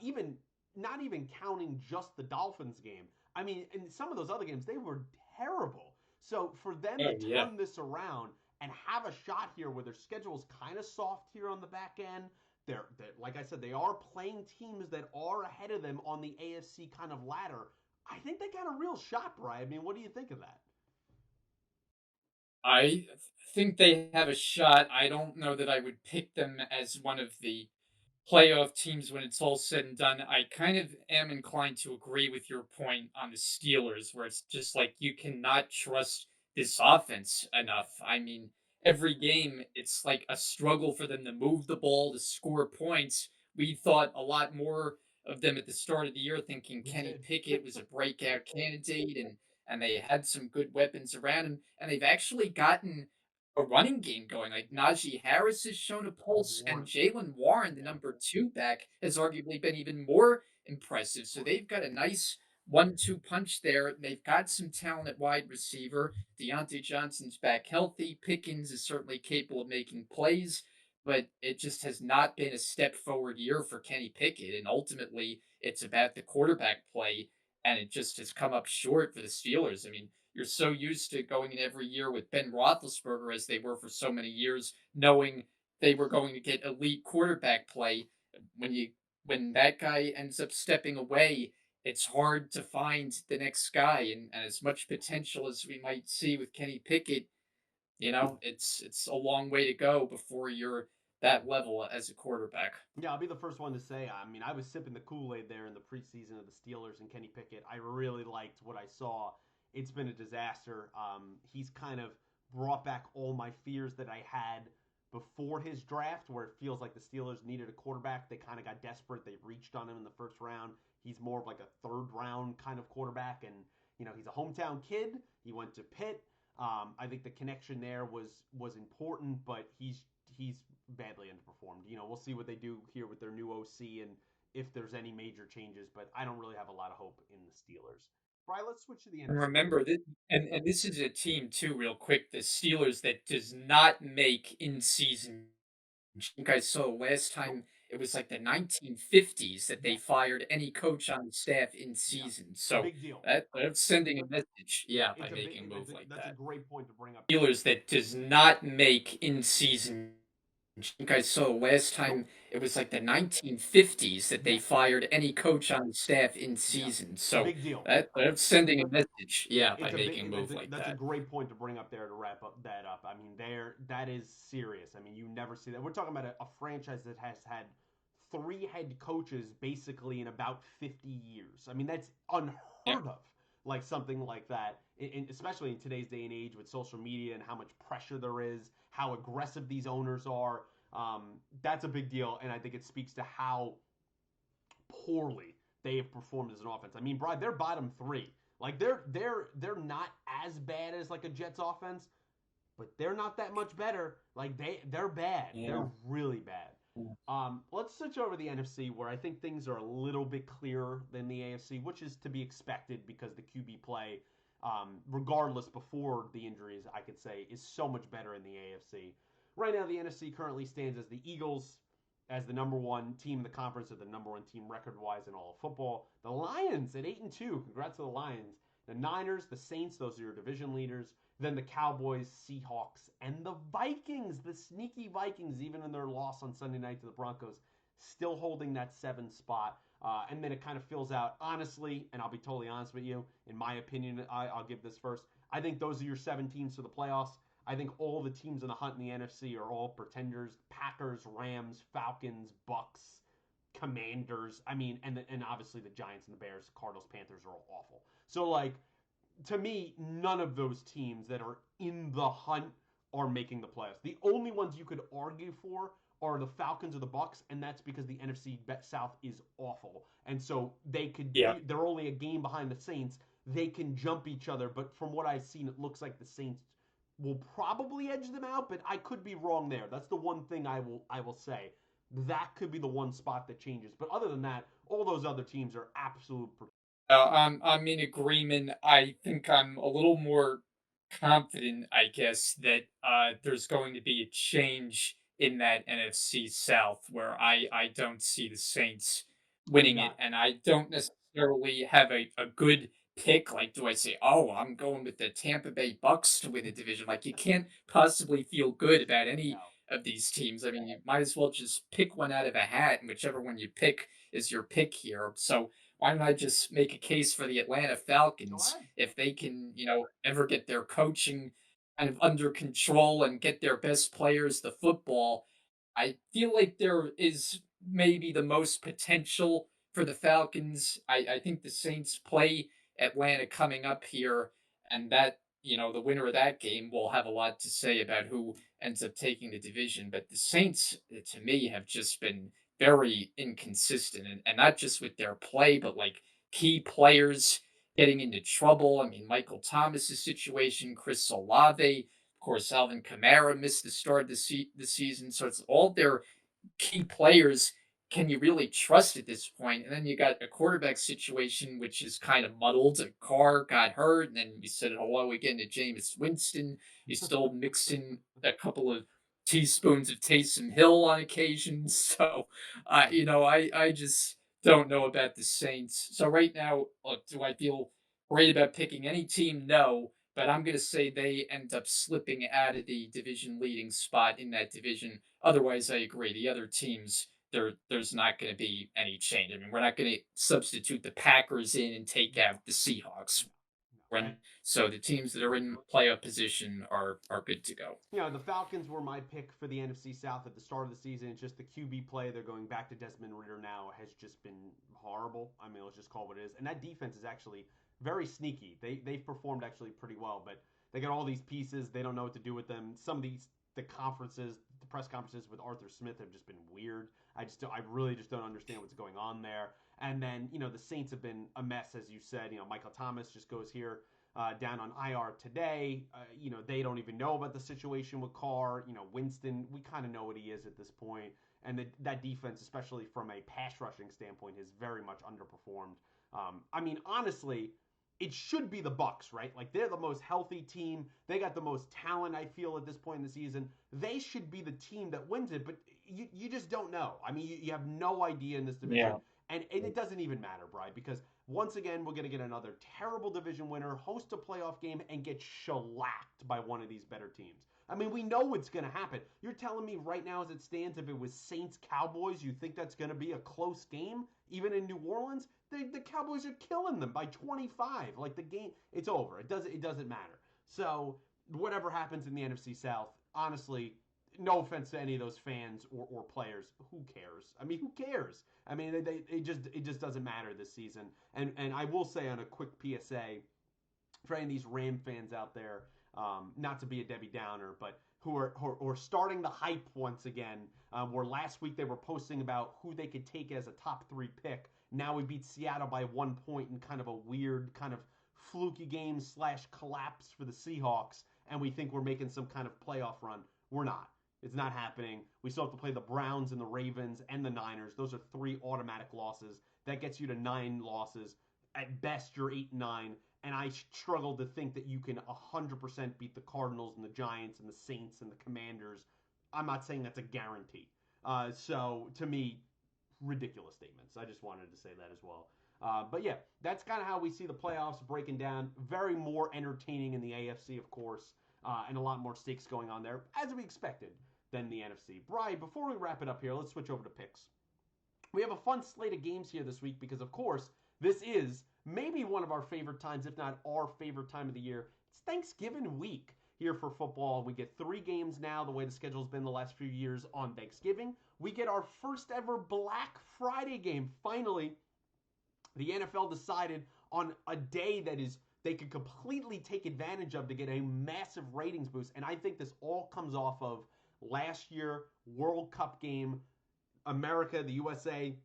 Speaker 1: even not even counting just the Dolphins game. I mean, in some of those other games, they were terrible. So for them to
Speaker 2: Oh yeah.
Speaker 1: turn this around and have a shot here where their schedule is kind of soft here on the back end, they're like I said, they are playing teams that are ahead of them on the AFC kind of ladder. I think they got a real shot, Brian. I mean, what do you think of that?
Speaker 2: I think they have a shot. I don't know that I would pick them as one of the playoff teams when it's all said and done. I kind of am inclined to agree with your point on the Steelers, where it's just like you cannot trust this offense enough. I mean, every game, it's like a struggle for them to move the ball, to score points. We thought a lot more of them at the start of the year, thinking
Speaker 1: We
Speaker 2: Kenny
Speaker 1: did.
Speaker 2: Pickett was a breakout candidate and they had some good weapons around him. And they've actually gotten a running game going. Like Najee Harris has shown a pulse, and
Speaker 1: Warren.
Speaker 2: Jalen Warren, the
Speaker 1: Yeah.
Speaker 2: number two back, has arguably been even more impressive. So
Speaker 1: Right.
Speaker 2: they've got a nice 1-2 punch there. They've got some talent at wide receiver. Deontay Johnson's back healthy. Pickens is certainly capable of making plays, but it just has not been a step forward year for Kenny Pickett. And ultimately, it's about the quarterback play, and it just has come up short for the Steelers. I mean, you're so used to going in every year with Ben Roethlisberger as they were for so many years, knowing they were going to get elite quarterback play. When you when that guy ends up stepping away, it's hard to find the next guy. And as much potential as we might see with Kenny Pickett, it's a long way to go before you're that level as a quarterback.
Speaker 1: Yeah, I'll be the first one to say. I mean, I was sipping the Kool Aid there in the preseason of the Steelers and Kenny Pickett. I really liked what I saw. It's been a disaster. He's kind of brought back all my fears that I had before his draft, where it feels like the Steelers needed a quarterback. They kind of got desperate. They reached on him in the first round. He's more of like a third round kind of quarterback, and he's a hometown kid. He went to Pitt. I think the connection there was important, but he's badly underperformed. We'll see what they do here with their new OC and if there's any major changes, but I don't really have a lot of hope in the Steelers. Brian, let's switch to the
Speaker 2: And
Speaker 1: NFC.
Speaker 2: remember that, and this is a team too, real quick. The Steelers that does not make in season. I think I saw last
Speaker 1: Nope.
Speaker 2: time it was like the 1950s that they
Speaker 1: Yes.
Speaker 2: fired any coach on the staff in
Speaker 1: Yeah.
Speaker 2: season.
Speaker 1: It's a
Speaker 2: So
Speaker 1: big deal.
Speaker 2: that's sending a message, yeah, by
Speaker 1: It's a big.
Speaker 2: making a move like
Speaker 1: That's a
Speaker 2: that.
Speaker 1: great point to bring up there.
Speaker 2: Steelers that does not make in season. I think I saw last
Speaker 1: Nope.
Speaker 2: time it was like the 1950s that they
Speaker 1: Yes.
Speaker 2: fired any coach on the staff in
Speaker 1: Yeah.
Speaker 2: season.
Speaker 1: It's a
Speaker 2: So
Speaker 1: big deal.
Speaker 2: that's sending a message, yeah, by
Speaker 1: It's a
Speaker 2: making a
Speaker 1: big.
Speaker 2: move like
Speaker 1: That's a
Speaker 2: that.
Speaker 1: great point to bring up there to wrap up that up. I mean, that is serious. I mean, you never see that. We're talking about a franchise that has had three head coaches basically in about 50 years. I mean, that's
Speaker 2: Yeah.
Speaker 1: unheard of. Like something like that, especially in today's day and age with social media and how much pressure there is, how aggressive these owners are. That's a big deal, and I think it speaks to how poorly they have performed as an offense. I mean, Brad, they're bottom three. Like they're not as bad as like a Jets offense, but they're not that much better. Like they're bad.
Speaker 2: Yeah.
Speaker 1: They're really bad. Let's switch over to the NFC, where I think things are a little bit clearer than the AFC, which is to be expected because the QB play, regardless before the injuries, I could say is so much better in the AFC. Right now, the NFC currently stands as the Eagles, as the number one team in the conference, or the number one team record wise in all of football. The Lions at 8-2. Congrats to the Lions. The Niners, the Saints, those are your division leaders. Then the Cowboys, Seahawks, and the Vikings, the sneaky Vikings, even in their loss on Sunday night to the Broncos, still holding that 7 spot. And then it kind of fills out, honestly, and I'll be totally honest with you, in my opinion, I'll give this first. I think those are your 7 teams for the playoffs. I think all the teams in the hunt in the NFC are all pretenders. Packers, Rams, Falcons, Bucks, Commanders. I mean, and obviously the Giants and the Bears, Cardinals, Panthers are all awful. So like, to me, none of those teams that are in the hunt are making the playoffs. The only ones you could argue for are the Falcons or the Bucks, and that's because the NFC South is awful, and so
Speaker 2: Yeah.
Speaker 1: they're only a game behind the Saints. They can jump each other, but from what I've seen, it looks like the Saints will probably edge them out, but I could be wrong there. That's the one thing I will say. That could be the one spot that changes. But other than that, all those other teams are absolute.
Speaker 2: I'm in agreement. I think I'm a little more confident, I guess, that there's going to be a change in that NFC South where I don't see the Saints
Speaker 1: You
Speaker 2: winning it,
Speaker 1: got
Speaker 2: and I don't necessarily have a good pick. Like, do I say, oh, I'm going with the Tampa Bay Bucks to win the division? Like, you can't possibly feel good about any
Speaker 1: no.
Speaker 2: of these teams. I mean, you might as well just pick one out of a hat, and whichever one you pick is your pick here. So why don't I just make a case for the Atlanta
Speaker 1: Go
Speaker 2: Falcons
Speaker 1: ahead.
Speaker 2: if they can, ever get their coaching kind of under control and get their best players the football? I feel like there is maybe the most potential for the Falcons. I think the Saints play Atlanta coming up here, and that, the winner of that game will have a lot to say about who ends up taking the division. But the Saints, to me, have just been very inconsistent, and not just with their play, but like key players getting into trouble. I mean, Michael Thomas's situation, Chris Olave, of course, Alvin Kamara missed the start of the season. So it's all their key players can you really trust at this point? And then you got a quarterback situation which is kind of muddled. Carr got hurt, and then you said hello again to Jameis Winston. You still mix in a couple of teaspoons of Taysom Hill on occasion. So, I just don't know about the Saints. So right now, look, do I feel great about picking any team? No. But I'm going to say they end up slipping out of the division leading spot in that division. Otherwise, I agree. The other teams, there's not going to be any change. I mean, we're not going to substitute the Packers in and take
Speaker 1: No,
Speaker 2: out the Seahawks.
Speaker 1: no. And
Speaker 2: So the teams that are in playoff position are good to go.
Speaker 1: the Falcons were my pick for the NFC South at the start of the season. It's just the QB play. They're going back to Desmond Ritter now has just been horrible. I mean, let's just call it what it is. And that defense is actually very sneaky. They've performed actually pretty well, but they got all these pieces. They don't know what to do with them. Some of the conferences, the press conferences with Arthur Smith have just been weird. I really just don't understand what's going on there. And then the Saints have been a mess, as you said. Michael Thomas just goes here down on IR today. They don't even know about the situation with Carr. Winston, we kind of know what he is at this point. And that defense, especially from a pass rushing standpoint, has very much underperformed. I mean, honestly, it should be the Bucks, right? Like they're the most healthy team. They got the most talent. I feel at this point in the season, they should be the team that wins it. But you just don't know. I mean, you have no idea in this division,
Speaker 2: Yeah.
Speaker 1: and it doesn't even matter, Brian, because once again we're going to get another terrible division winner, host a playoff game, and get shellacked by one of these better teams. I mean, we know what's going to happen. You're telling me right now, as it stands, if it was Saints Cowboys, you think that's going to be a close game, even in New Orleans? The Cowboys are killing them by 25. Like the game, it's over. It doesn't matter. So whatever happens in the NFC South, honestly, no offense to any of those fans or players, who cares? I mean, who cares? I mean, it just doesn't matter this season. And I will say on a quick PSA for any of these Ram fans out there, not to be a Debbie Downer, but who are starting the hype once again. Where last week they were posting about who they could take as a top 3 pick. Now we beat Seattle by 1 point in kind of a weird, kind of fluky game / collapse for the Seahawks, and we think we're making some kind of playoff run. We're not. It's not happening. We still have to play the Browns and the Ravens and the Niners. Those are 3 automatic losses. That gets you to 9 losses. At best, you're 8-9. And I struggle to think that you can 100% beat the Cardinals and the Giants and the Saints and the Commanders. I'm not saying that's a guarantee. So to me, ridiculous statements. I just wanted to say that as well. But yeah, that's kind of how we see the playoffs breaking down. Very more entertaining in the AFC, of course, and a lot more stakes going on there, as we expected, than the NFC. Brian, before we wrap it up here, let's switch over to picks. We have a fun slate of games here this week because, of course, this is maybe one of our favorite times, if not our favorite time of the year. It's Thanksgiving week here for football. We get 3 games now, the way the schedule's been the last few years on Thanksgiving. We get our first ever Black Friday game. Finally, the NFL decided on a day that is they could completely take advantage of to get a massive ratings boost. And I think this all comes off of last year World Cup game. America, the USA,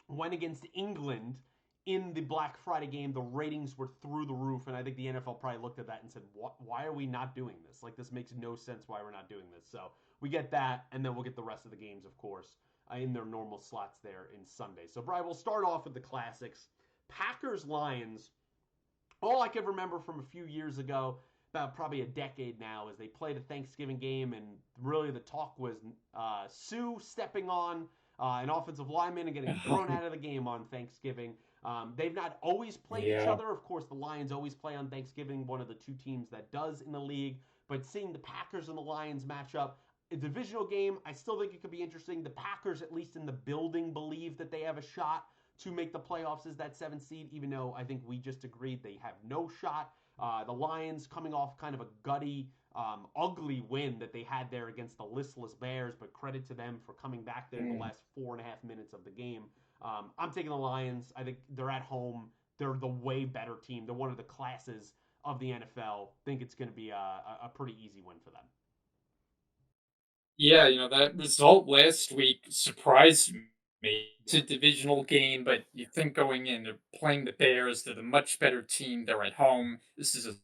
Speaker 1: went against England in the Black Friday game. The ratings were through the roof, and I think the NFL probably looked at that and said, "Why are we not doing this? Like, this makes no sense. Why we're not doing this?" So we get that, and then we'll get the rest of the games, of course, in their normal slots there in Sunday. So, Brian, we'll start off with the classics. Packers Lions. All I can remember from a few years ago, about probably a decade now, is they played a Thanksgiving game, and really the talk was Sue stepping on an offensive lineman and getting thrown out of the game on Thanksgiving. They've not always played each
Speaker 2: Yeah.
Speaker 1: other. Of course, the Lions always play on Thanksgiving, one of the 2 teams that does in the league. But seeing the Packers and the Lions match up, a divisional game, I still think it could be interesting. The Packers, at least in the building, believe that they have a shot to make the playoffs as that 7th seed, even though I think we just agreed they have no shot. The Lions coming off kind of a gutty, ugly win that they had there against the listless Bears, but credit to them for coming back there in the
Speaker 2: Mm.
Speaker 1: last 4.5 minutes of the game. I'm taking the Lions. I think they're at home. They're the way better team. They're one of the classes of the NFL. Think it's going to be a pretty easy win for them.
Speaker 2: Yeah, that result last week surprised me. It's
Speaker 1: Yeah.
Speaker 2: a divisional game, but you think going in, they're playing the Bears, they're the much better team, they're at home. This is a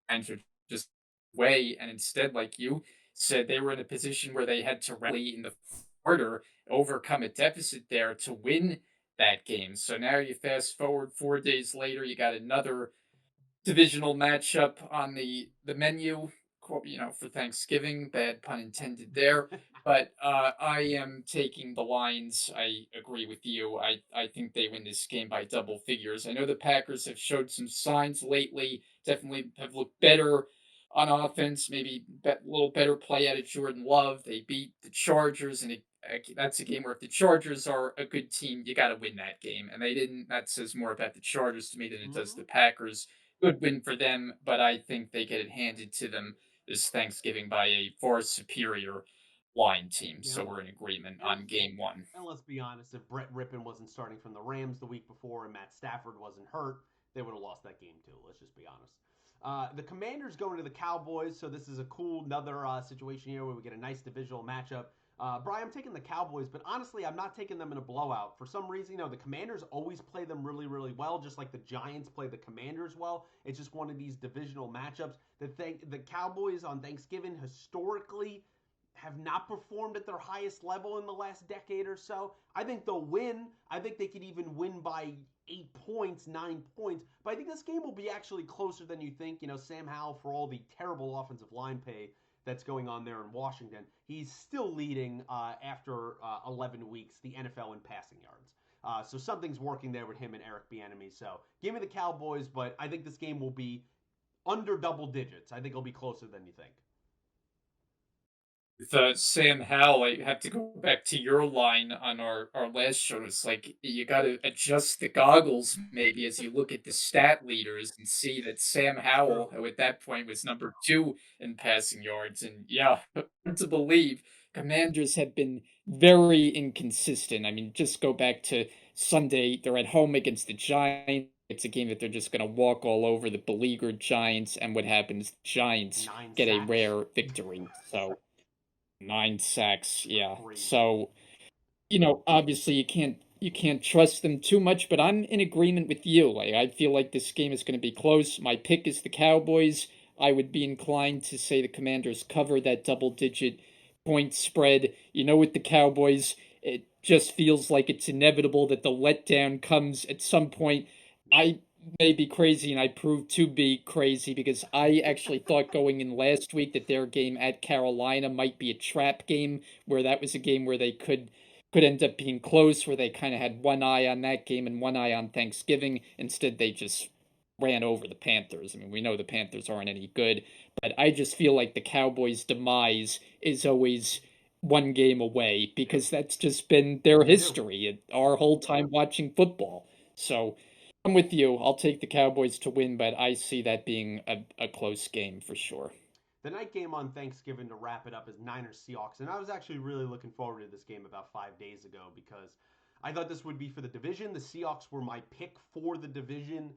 Speaker 2: answer just way, and instead, like you said, they were in a position where they had to rally in the quarter, overcome a deficit there to win that game. So now you fast forward 4 days later, you got another divisional matchup on the menu, for Thanksgiving. Bad pun intended there. But I am taking the Lions. I agree with you. I think they win this game by double figures. I know the Packers have showed some signs lately. Definitely have looked better on offense. Maybe a little better play out of Jordan Love. They beat the Chargers, and that's a game where if the Chargers are a good team, you got to win that game. And they didn't. That says more about the Chargers to me than it does
Speaker 1: Mm-hmm.
Speaker 2: the Packers. Good win for them, but I think they get it handed to them this Thanksgiving by a far superior line team. So
Speaker 1: Yep.
Speaker 2: we're in agreement
Speaker 1: And
Speaker 2: on game one.
Speaker 1: And let's be honest, if Brett Rippon wasn't starting from the Rams the week before and Matt Stafford wasn't hurt, they would have lost that game too. Let's just be honest. The Commanders going to the Cowboys, so this is a cool another situation here where we get a nice divisional matchup. Brian, I'm taking the Cowboys, but honestly, I'm not taking them in a blowout. For some reason, the Commanders always play them really, really well, just like the Giants play the Commanders well. It's just one of these divisional matchups. The Cowboys on Thanksgiving historically have not performed at their highest level in the last decade or so. I think they'll win. I think they could even win by 8 points, 9 points. But I think this game will be actually closer than you think. Sam Howell, for all the terrible offensive line play that's going on there in Washington, he's still leading after 11 weeks the NFL in passing yards. So something's working there with him and Eric Bieniemy. So give me the Cowboys, but I think this game will be under double digits. I think it'll be closer than you think.
Speaker 2: With Sam Howell, I have to go back to your line on our last show. It's like you got to adjust the goggles maybe as you look at the stat leaders and see that Sam
Speaker 1: True.
Speaker 2: Howell, who at that point was number two in passing yards, and yeah, hard to believe. Commanders have been very inconsistent. I mean, just go back to Sunday. They're at home against the Giants. It's a game that they're just going to walk all over the beleaguered Giants, and what happens? The Giants
Speaker 1: Nine
Speaker 2: get a
Speaker 1: sacks.
Speaker 2: rare victory. So 9 sacks, yeah.
Speaker 1: Crazy.
Speaker 2: So, obviously you can't trust them too much, but I'm in agreement with you. Like I feel like this game is going to be close. My pick is the Cowboys. I would be inclined to say the Commanders cover that double-digit point spread. With the Cowboys, it just feels like it's inevitable that the letdown comes at some point. I may be crazy, and I proved to be crazy because I actually thought going in last week that their game at Carolina might be a trap game, where that was a game where they could end up being close, where they kind of had one eye on that game and one eye on Thanksgiving. Instead, they just ran over the Panthers. I mean, we know the Panthers aren't any good, but I just feel like the Cowboys' demise is always one game away
Speaker 1: Yep,
Speaker 2: because that's just been their
Speaker 1: me too.
Speaker 2: history our whole time watching football. So I'm with you. I'll take the Cowboys to win, but I see that being a close game for sure.
Speaker 1: The night game on Thanksgiving to wrap it up is Niners Seahawks, and I was actually really looking forward to this game about 5 days ago because I thought this would be for the division. The Seahawks were my pick for the division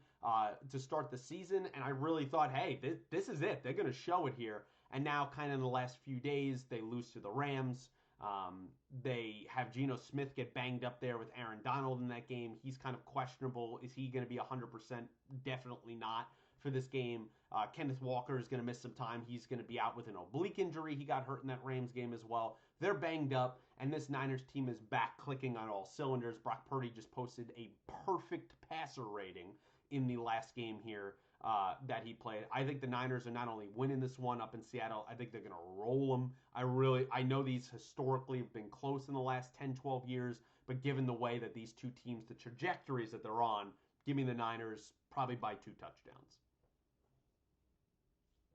Speaker 1: to start the season, and I really thought, hey, this is it. They're going to show it here. And now, kind of in the last few days, they lose to the Rams. They have Geno Smith get banged up there with Aaron Donald in that game. He's kind of questionable. Is he going to be 100%? Definitely not for this game. Kenneth Walker is going to miss some time. He's going to be out with an oblique injury. He got hurt in that Rams game as well. They're banged up, and this Niners team is back clicking on all cylinders. Brock Purdy just posted a perfect passer rating in the last game here that he played. I think the Niners are not only winning this one up in Seattle, I think they're going to roll them. I know these historically have been close in the last 10, 12 years, but given the way that these two teams, the trajectories that they're on, give me the Niners probably by 2 touchdowns.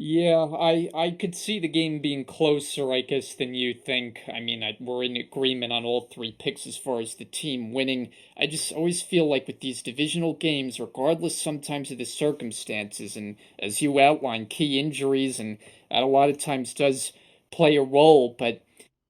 Speaker 2: Yeah, I could see the game being closer, I guess, than you think. I mean, we're in agreement on all three picks as far as the team winning. I just always feel like with these divisional games, regardless sometimes of the circumstances, and as you outlined, key injuries, and that a lot of times does play a role, but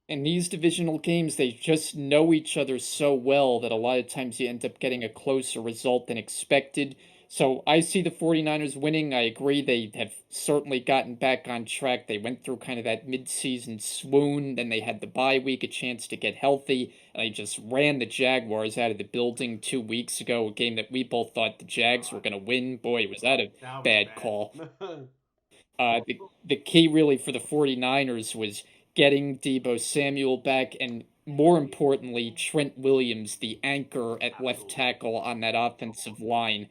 Speaker 2: in these divisional games, they just know each other so well that a lot of times you end up getting a closer result than expected. So I see the 49ers winning. I agree they have certainly gotten back on track. They went through kind of that mid-season swoon, then they had the bye week, a chance to get healthy, and they just ran the Jaguars out of the building 2 weeks ago, a game that we both thought the Jags were
Speaker 1: God,
Speaker 2: going to win. Boy, was that a
Speaker 1: that was
Speaker 2: bad call.
Speaker 1: bad.
Speaker 2: The key really for the 49ers was getting Debo Samuel back and more importantly, Trent Williams, the anchor at left
Speaker 1: Absolutely.
Speaker 2: tackle on that offensive line.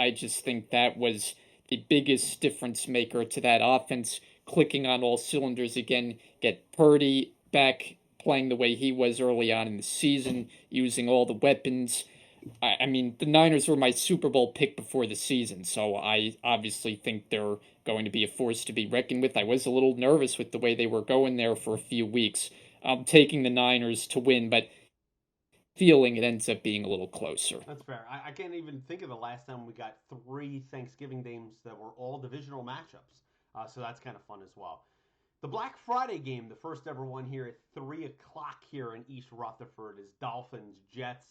Speaker 2: I just think that was the biggest difference maker to that offense clicking on all cylinders again. Get Purdy back playing the way he was early on in the season, using all the weapons. I mean, the Niners were my Super Bowl pick before the season, so I obviously think they're going to be a force to be reckoned with. I was a little nervous with the way they were going there for a few weeks. I'm taking the Niners to win, but feeling it ends up being a little closer.
Speaker 1: That's fair. I can't even think of the last time we got three Thanksgiving games that were all divisional matchups. So that's kind of fun as well. The Black Friday game, the first ever one here at 3 o'clock here in East Rutherford, is Dolphins Jets.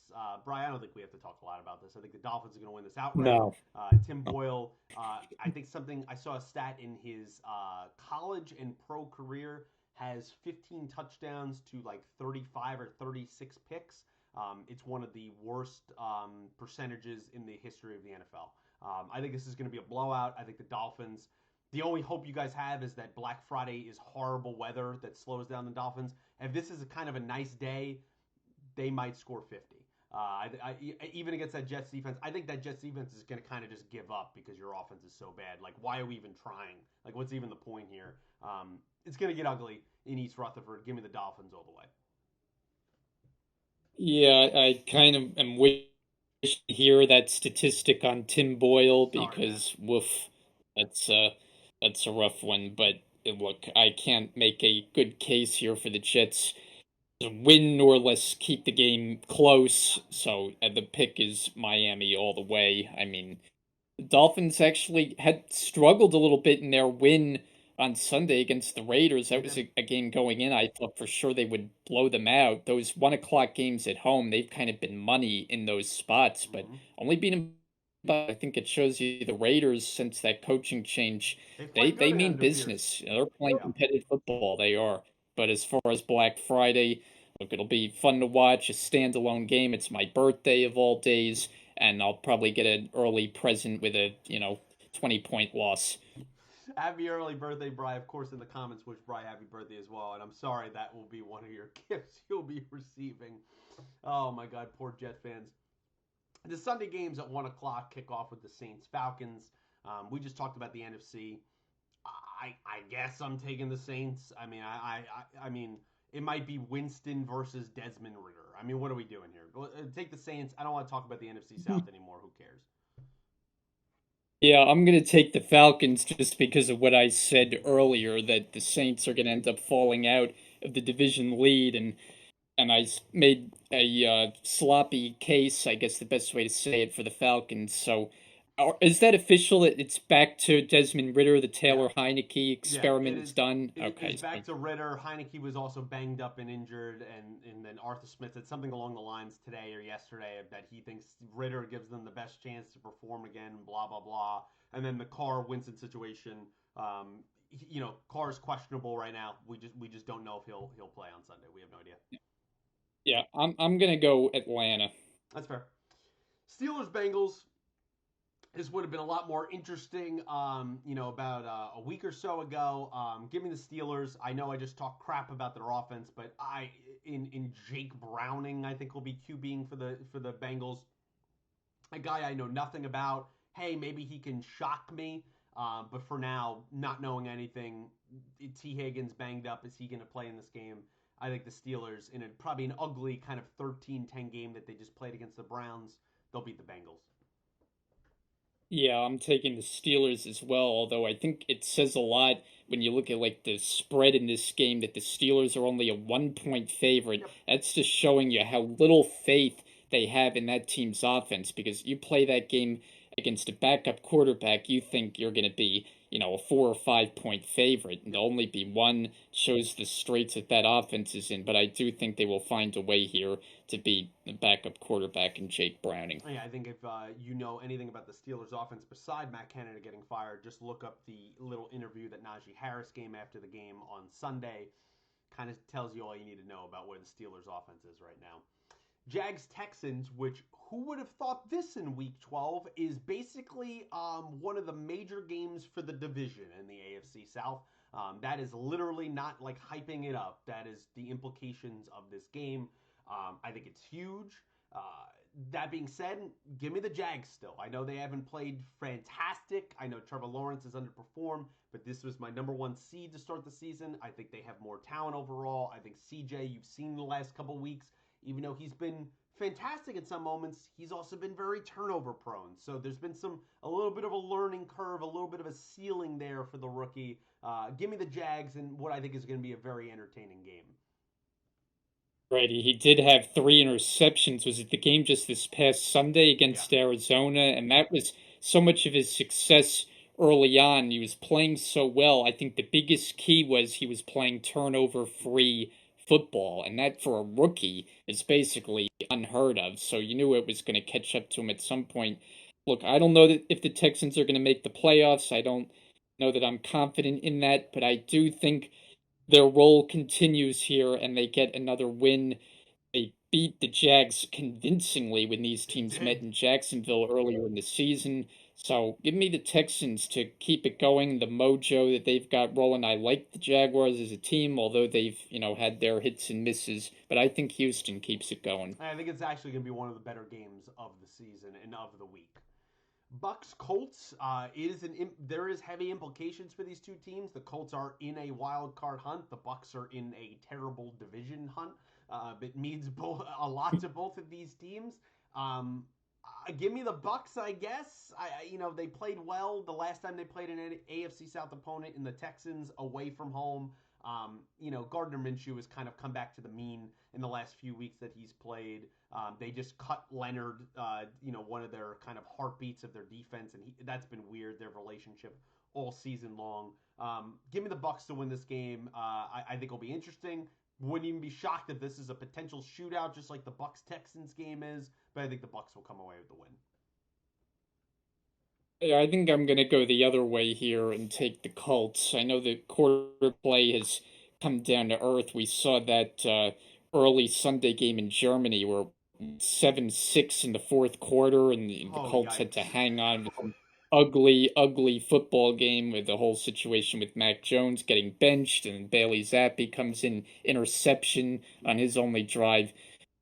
Speaker 1: Brian, I don't think we have to talk a lot about this. I think the Dolphins are going to win this outright.
Speaker 2: No.
Speaker 1: Tim Boyle, I think something I saw a stat in his college and pro career has 15 touchdowns to like 35 or 36 picks. It's one of the worst percentages in the history of the NFL. I think this is going to be a blowout. I think the Dolphins. The only hope you guys have is that Black Friday is horrible weather that slows down the Dolphins. If this is a kind of a nice day, they might score 50. Even against that Jets defense, I think that Jets defense is going to kind of just give up because your offense is so bad. Like, why are we even trying? Like, what's even the point here? It's going to get ugly in East Rutherford. Give me the Dolphins all the way.
Speaker 2: Yeah, I kind of am wishing to hear that statistic on Tim Boyle
Speaker 1: Sorry, man.
Speaker 2: because woof, that's uh that's a rough one. But look, I can't make a good case here for the Jets to win nor less keep the game close. So the pick is Miami all the way. I mean, the Dolphins actually had struggled a little bit in their win on Sunday against the Raiders.
Speaker 1: They
Speaker 2: That was
Speaker 1: did.
Speaker 2: a game going in. I thought for sure they would blow them out. Those 1 o'clock games at home, they've kind of been money in those spots, but
Speaker 1: Mm-hmm.
Speaker 2: only beat them. But I think it shows you the Raiders since that coaching change,
Speaker 1: They
Speaker 2: they
Speaker 1: played good
Speaker 2: they
Speaker 1: in
Speaker 2: mean
Speaker 1: under Pierce.
Speaker 2: business. They're playing
Speaker 1: Yeah.
Speaker 2: competitive football. They are. But as far as Black Friday, look, it'll be fun to watch. A standalone game. It's my birthday of all days, and I'll probably get an early present with a 20-point loss.
Speaker 1: Happy early birthday, Bry. Of course, in the comments, wish Bry happy birthday as well. And I'm sorry that will be one of your gifts you'll be receiving. Oh my God, poor Jet fans. The Sunday games at 1 o'clock kick off with the Saints Falcons. We just talked about the NFC. I guess I'm taking the Saints. I mean, it might be Winston versus Desmond Ritter. I mean, what are we doing here? Take the Saints. I don't want to talk about the NFC South anymore. Who cares?
Speaker 2: Yeah, I'm gonna take the Falcons just because of what I said earlier that the Saints are gonna end up falling out of the division lead, and made a sloppy case, I guess the best way to say it, for the Falcons. So, is that official that it's back to Desmond Ritter? The
Speaker 1: Yeah,
Speaker 2: Taylor Heineke
Speaker 1: yeah.
Speaker 2: experiment is done.
Speaker 1: It
Speaker 2: Okay,
Speaker 1: is back to Ritter. Heineke was also banged up and injured, and then Arthur Smith said something along the lines today or yesterday that he thinks Ritter gives them the best chance to perform again. Blah blah blah. And then the Carr Winston situation. Carr's questionable right now. We just don't know if he'll play on Sunday. We have no idea.
Speaker 2: yeah, I'm gonna go Atlanta.
Speaker 1: That's fair. Steelers Bengals. This would have been a lot more interesting, about a week or so ago. Give me the Steelers. I know I just talked crap about their offense, but in Jake Browning, I think will be QBing for the Bengals. A guy I know nothing about. Hey, maybe he can shock me. But for now, not knowing anything, T. Higgins banged up. Is he going to play in this game? I think the Steelers, in probably an ugly kind of 13-10 game that they just played against the Browns, they'll beat the Bengals.
Speaker 2: Yeah, I'm taking the Steelers as well, although I think it says a lot when you look at like the spread in this game that the Steelers are only a 1 point favorite.
Speaker 1: Yep.
Speaker 2: That's just showing you how little faith they have in that team's offense because you play that game against a backup quarterback, you think you're going to be, a 4 or 5 point favorite, and to only be one shows the straits that that offense is in. But I do think they will find a way here to beat the backup quarterback in Jake Browning.
Speaker 1: Yeah, I think if you know anything about the Steelers' offense beside Matt Canada getting fired, just look up the little interview that Najee Harris gave after the game on Sunday. Kind of tells you all you need to know about where the Steelers' offense is right now. Jags Texans, which who would have thought this in Week 12, is basically one of the major games for the division in the AFC South. That is literally not like hyping it up. That is the implications of this game. I think it's huge. Uh, that being said, give me the Jags still. I know they haven't played fantastic. I know Trevor Lawrence has underperformed, but this was my number one seed to start the season. I think they have more talent overall. I think CJ, you've seen the last couple weeks, even though he's been fantastic in some moments, he's also been very turnover prone. So there's been a little bit of a learning curve, a little bit of a ceiling there for the rookie. Give me the Jags in what I think is going to be a very entertaining game.
Speaker 2: Right, he did have 3 interceptions. Was it the game just this past Sunday
Speaker 1: Yeah.
Speaker 2: against Arizona? And that was so much of his success early on. He was playing so well. I think the biggest key was he was playing turnover-free football, and that for a rookie is basically unheard of. So you knew it was going to catch up to him at some point. Look, I don't know that if the Texans are going to make the playoffs. I don't know that I'm confident in that, but I do think their role continues here and they get another win. They beat the Jags convincingly when these
Speaker 1: They
Speaker 2: teams met
Speaker 1: did.
Speaker 2: in Jacksonville earlier in the season. So give me the Texans to keep it going, the mojo that they've got rolling. I like the Jaguars as a team, although they've, had their hits and misses, but I think Houston keeps it going.
Speaker 1: I think it's actually going to be one of the better games of the season and of the week. Bucks Colts there is heavy implications for these two teams. The Colts are in a wild card hunt. The Bucks are in a terrible division hunt. It means a lot to both of these teams. Um, Give me the Bucks, I guess. They played well the last time they played an AFC South opponent in the Texans away from home. Gardner Minshew has kind of come back to the mean in the last few weeks that he's played. They just cut Leonard, one of their kind of heartbeats of their defense, and that's been weird, their relationship all season long. Give me the Bucks to win this game. I think it'll be interesting. Wouldn't even be shocked if this is a potential shootout, just like the Bucks Texans game is. But I think the Bucks will come away with the win.
Speaker 2: Yeah, I think I'm going to go the other way here and take the Colts. I know the quarter play has come down to earth. We saw that early Sunday game in Germany where 7-6 in the fourth quarter, and the
Speaker 1: Oh
Speaker 2: Colts had to
Speaker 1: yikes!
Speaker 2: hang on with an ugly, ugly football game with the whole situation with Mac Jones getting benched, and Bailey Zappi comes in interception on his only drive.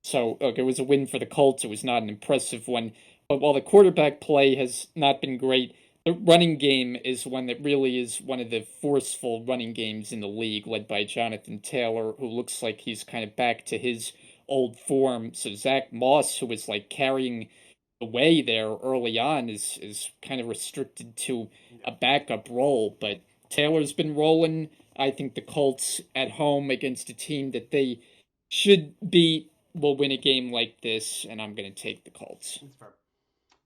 Speaker 2: So, look, it was a win for the Colts. It was not an impressive one. But while the quarterback play has not been great, the running game is one that really is one of the forceful running games in the league, led by Jonathan Taylor, who looks like he's kind of back to his old form. So Zach Moss, who was like carrying the way there early on, is kind of restricted to
Speaker 1: Yeah.
Speaker 2: a backup role. But Taylor's been rolling. I think the Colts at home against a team that they should beat will win a game like this, and I'm going to take the Colts.
Speaker 1: That's fair.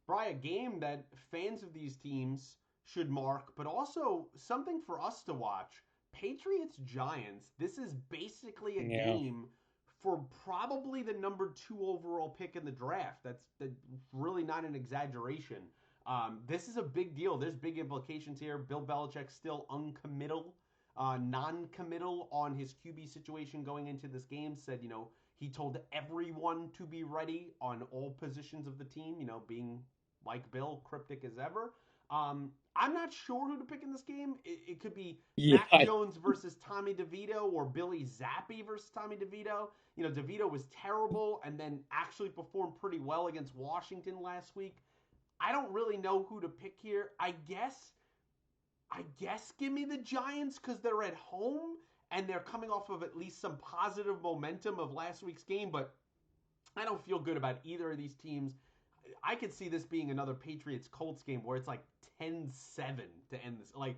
Speaker 1: Probably a game that fans of these teams should mark, but also something for us to watch. Patriots Giants. This is basically a
Speaker 2: Yeah.
Speaker 1: game for probably the number 2 overall pick in the draft. That's really not an exaggeration. This is a big deal. There's big implications here. Bill Belichick still uncommittal, non-committal on his QB situation going into this game. Said, he told everyone to be ready on all positions of the team. Being like Bill, cryptic as ever. I'm not sure who to pick in this game. It could be Mac
Speaker 2: Yeah.
Speaker 1: Jones versus Tommy DeVito or Billy Zappi versus Tommy DeVito. DeVito was terrible and then actually performed pretty well against Washington last week. I don't really know who to pick here. I guess give me the Giants because they're at home and they're coming off of at least some positive momentum of last week's game, but I don't feel good about either of these teams. I could see this being another Patriots Colts game where it's like 10-7 to end this. Like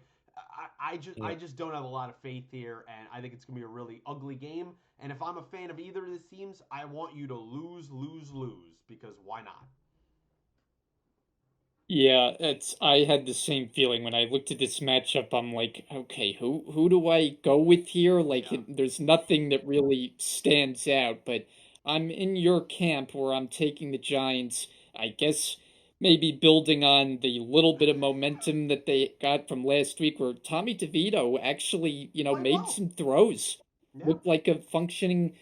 Speaker 1: I just don't have a lot of faith here, and I think it's gonna be a really ugly game. And if I'm a fan of either of these teams, I want you to lose, lose, lose because why not?
Speaker 2: Yeah, it's I had the same feeling when I looked at this matchup. I'm like, okay, who do I go with here? Like,
Speaker 1: Yeah,
Speaker 2: there's nothing that really stands out, but I'm in your camp where I'm taking the Giants. I guess maybe building on the little bit of momentum that they got from last week, where Tommy DeVito actually,
Speaker 1: played
Speaker 2: made
Speaker 1: well.
Speaker 2: some throws,
Speaker 1: Yeah,
Speaker 2: looked like a functioning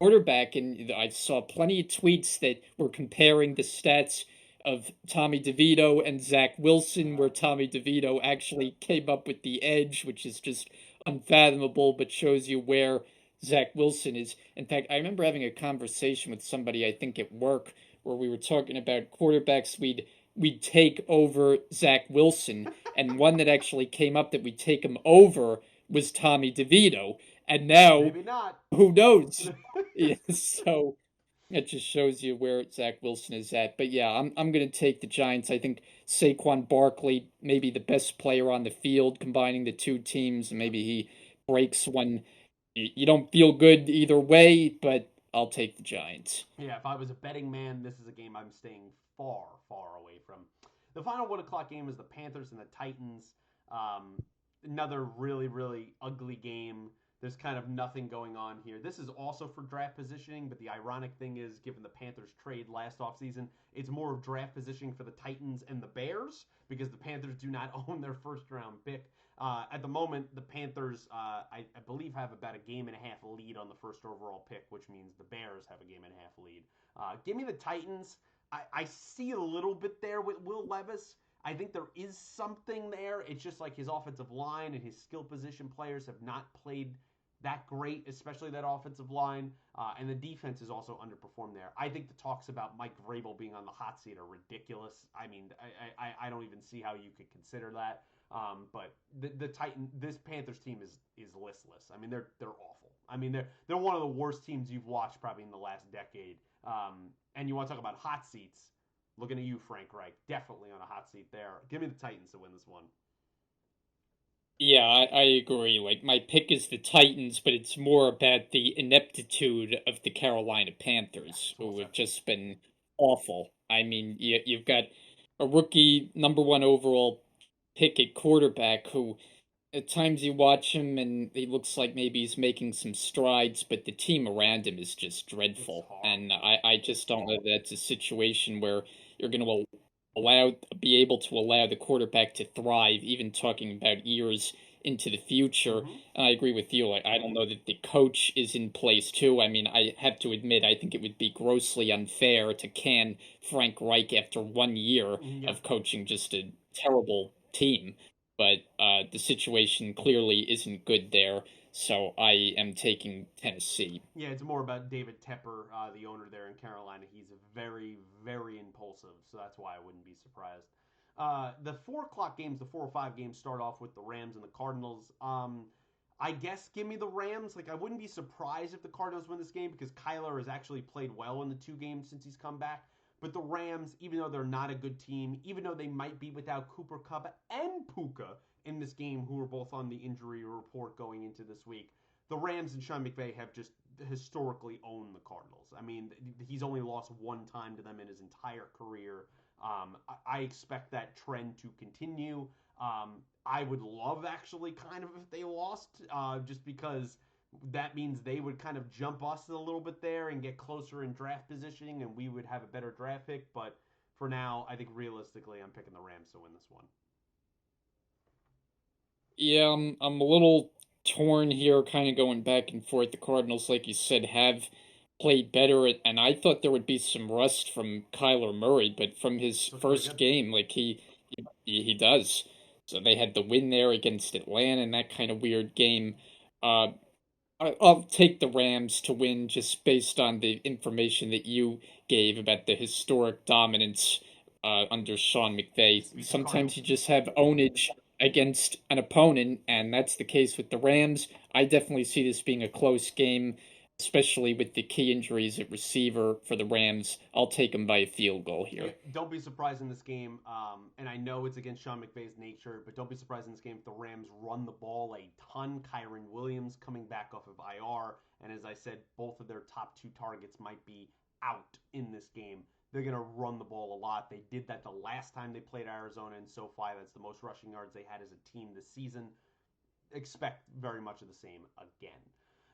Speaker 2: quarterback, and I saw plenty of tweets that were comparing the stats of Tommy DeVito and Zach Wilson,
Speaker 1: yeah,
Speaker 2: where Tommy DeVito actually came up with the edge, which is just unfathomable, but shows you where Zach Wilson is. In fact, I remember having a conversation with somebody, I think at work, where we were talking about quarterbacks we'd take over Zach Wilson, and one that actually came up that we'd take him over was Tommy DeVito. And now,
Speaker 1: maybe not.
Speaker 2: who knows? Yeah, so it just shows you where Zach Wilson is at. But yeah, I'm gonna take the Giants. I think Saquon Barkley may be the best player on the field, combining the two teams, and maybe he breaks when you don't feel good either way. But I'll take the Giants.
Speaker 1: Yeah, if I was a betting man, this is a game I'm staying far, far away from. The final 1 o'clock game is the Panthers and the Titans. Um, Another really, really ugly game. There's kind of nothing going on here. This is also for draft positioning, but the ironic thing is, given the Panthers trade last offseason, it's more of draft positioning for the Titans and the Bears because the Panthers do not own their first round pick. At the moment, the Panthers, I believe, have about a game and a half lead on the first overall pick, which means the Bears have a game and a half lead. Give me the Titans. I see a little bit there with Will Levis. I think there is something there. It's just like his offensive line and his skill position players have not played that great, especially that offensive line. And the defense is also underperformed there. I think the talks about Mike Vrabel being on the hot seat are ridiculous. I mean, I don't even see how you could consider that. But this Panthers team is listless. I mean, they're awful. I mean, they're one of the worst teams you've watched probably in the last decade. And you want to talk about hot seats? Looking at you, Frank Reich, definitely on a hot seat there. Give me the Titans to win this one.
Speaker 2: Yeah, I agree. Like my pick is the Titans, but it's more about the ineptitude of the Carolina
Speaker 1: Yeah,
Speaker 2: Panthers,
Speaker 1: it's
Speaker 2: who
Speaker 1: most
Speaker 2: have
Speaker 1: definitely.
Speaker 2: just been awful. I mean, you've got a rookie number one overall pick at quarterback who at times you watch him and he looks like maybe he's making some strides, but the team around him is just
Speaker 1: It's
Speaker 2: dreadful. And
Speaker 1: horrible.
Speaker 2: I just don't know if that's a situation where you're going to allow be able to allow the quarterback to thrive, even talking about years into the future.
Speaker 1: Mm-hmm.
Speaker 2: And I agree with you. I don't know that the coach is in place too. I mean, I have to admit, I think it would be grossly unfair to can Frank Reich after 1 year
Speaker 1: Yeah.
Speaker 2: of coaching just a terrible team. But the situation clearly isn't good there. So I am taking Tennessee.
Speaker 1: Yeah, it's more about David Tepper, the owner there in Carolina. He's very, very impulsive, so that's why I wouldn't be surprised. The 4 o'clock games, the 4 or 5 games, start off with the Rams and the Cardinals. I guess give me the Rams. Like I wouldn't be surprised if the Cardinals win this game because Kyler has actually played well in the 2 games since he's come back. But the Rams, even though they're not a good team, even though they might be without Cooper Kupp and Puka in this game, who are both on the injury report going into this week, the Rams and Sean McVay have just historically owned the Cardinals. I mean, he's only lost 1 time to them in his entire career. I expect that trend to continue. I would love actually kind of if they lost, just because that means they would kind of jump us a little bit there and get closer in draft positioning, and we would have a better draft pick. But for now, I think realistically, I'm picking the Rams to win this one.
Speaker 2: Yeah, I'm a little torn here, kind of going back and forth. The Cardinals, like you said, have played better, and I thought there would be some rust from Kyler Murray, but from his
Speaker 1: Looks pretty
Speaker 2: first
Speaker 1: good.
Speaker 2: game, like he does. So they had the win there against Atlanta in that kind of weird game. Uh, I'll take the Rams to win just based on the information that you gave about the historic dominance under Sean McVay.
Speaker 1: Just beat the
Speaker 2: Sometimes
Speaker 1: Cardinals.
Speaker 2: you just have ownage against an opponent, and that's the case with the Rams. I definitely see this being a close game, especially with the key injuries at receiver for the Rams. I'll take them by a field goal
Speaker 1: Yeah,
Speaker 2: here.
Speaker 1: don't be surprised in this game. And I know it's against Sean McVay's nature, but don't be surprised in this game if the Rams run the ball a ton. Kyron Williams coming back off of IR, and as I said, both of their top 2 targets might be out in this game. They're going to run the ball a lot. They did that the last time they played Arizona in SoFi. That's the most rushing yards they had as a team this season. Expect very much of the same again.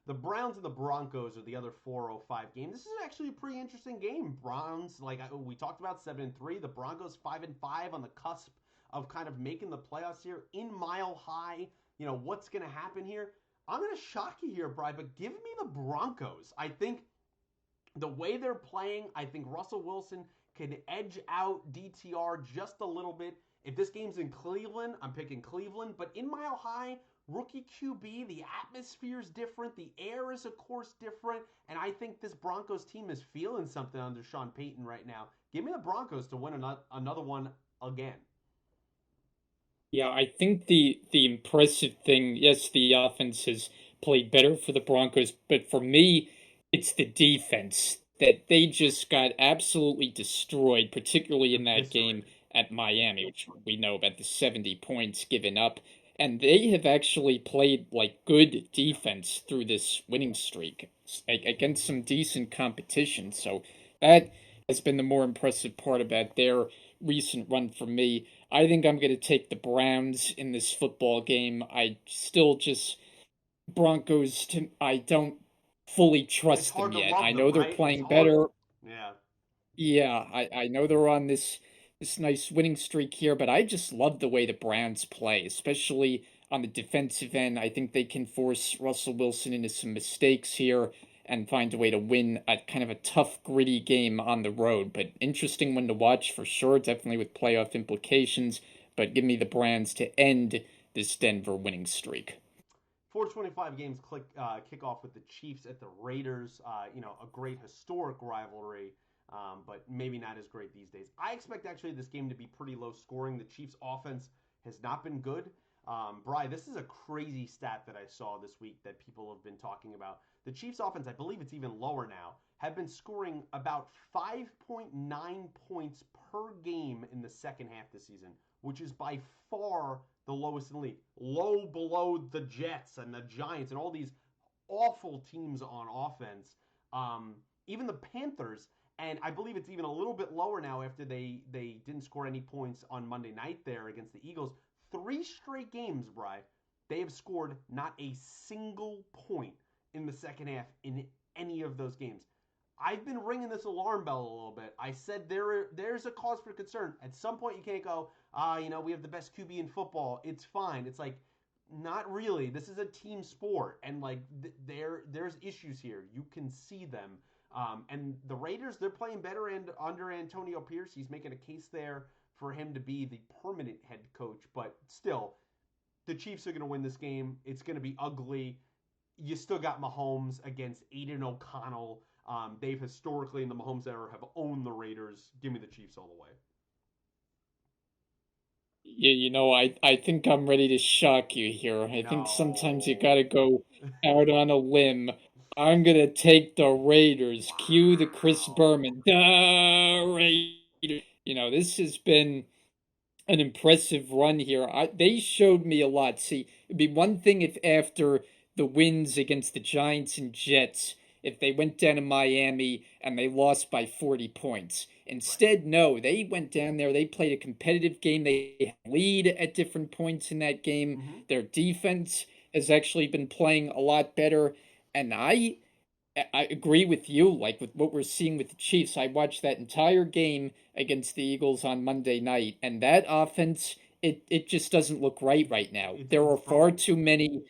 Speaker 1: The Browns and the Broncos are the other 4:05 game. This is actually a pretty interesting game. Browns, like we talked about, 7-3. The Broncos 5-5 on the cusp of kind of making the playoffs here in Mile High. You know what's going to happen here. I'm going to shock you here, Bry, but give me the Broncos. I think the way they're playing, I think Russell Wilson can edge out DTR just a little bit. If this game's in Cleveland, I'm picking Cleveland. But in Mile High, rookie QB, the atmosphere is different. The air is, of course, different. And I think this Broncos team is feeling something under Sean Payton right now. Give me the Broncos to win another one again.
Speaker 2: Yeah, I think the impressive thing, yes, the offense has played better for the Broncos, but for me, it's the defense that they just got absolutely destroyed, particularly in that game
Speaker 1: Eviscerated.
Speaker 2: at Miami, which we know about the 70 points given up. And they have actually played like good
Speaker 1: Yeah.
Speaker 2: defense through this winning streak against some decent competition. So that has been the more impressive part about their recent run for me. I think I'm going to take the Browns in this football game. I still just Broncos. I don't fully
Speaker 1: It's
Speaker 2: trust them
Speaker 1: hard to
Speaker 2: yet. I
Speaker 1: love them,
Speaker 2: know they're
Speaker 1: right? It's
Speaker 2: playing
Speaker 1: hard.
Speaker 2: better.
Speaker 1: Yeah.
Speaker 2: Yeah, I know they're on this nice winning streak here, but I just love the way the Browns play, especially on the defensive end. I think they can force Russell Wilson into some mistakes here and find a way to win a kind of a tough, gritty game on the road. But interesting one to watch for sure, definitely with playoff implications. But give me the Browns to end this Denver winning streak.
Speaker 1: 425 games kick off with the Chiefs at the Raiders. A great historic rivalry, but maybe not as great these days. I expect actually this game to be pretty low scoring. The Chiefs' offense has not been good. Bry, this is a crazy stat that I saw this week that people have been talking about. The Chiefs' offense, I believe it's even lower now, have been scoring about 5.9 points per game in the second half this season, which is by far the lowest in the league. Low below the Jets and the Giants and all these awful teams on offense. Even the Panthers, and I believe it's even a little bit lower now after they didn't score any points on Monday night there against the Eagles. 3 straight games, Bry, they have scored not a single point in the second half in any of those games. I've been ringing this alarm bell a little bit. I said there's a cause for concern. At some point, you can't go, we have the best QB in football. It's fine. It's like, not really. This is a team sport, and like there's issues here. You can see them. And the Raiders, they're playing better and under Antonio Pierce. He's making a case there for him to be the permanent head coach. But still, the Chiefs are going to win this game. It's going to be ugly. you still got Mahomes against Aiden O'Connell. They've historically in the Mahomes era have owned the Raiders. Give me the Chiefs all the way.
Speaker 2: I think I'm ready to shock you here. I think sometimes you
Speaker 1: No.
Speaker 2: gotta go out on a limb. I'm gonna take the Raiders. Cue the Chris
Speaker 1: Wow.
Speaker 2: Berman. The Raiders. This has been an impressive run here. They showed me a lot. See, it'd be one thing if after the wins against the Giants and Jets, if they went down to Miami and they lost by 40 points.
Speaker 1: Right.
Speaker 2: Instead, no, they went down there. They played a competitive game. They had lead at different points in that game.
Speaker 1: Mm-hmm.
Speaker 2: Their defense has actually been playing a lot better. And I agree with you. Like with what we're seeing with the Chiefs, I watched that entire game against the Eagles on Monday night, and that offense, it just doesn't look right now.
Speaker 1: It's
Speaker 2: There are far
Speaker 1: overthrown.
Speaker 2: too many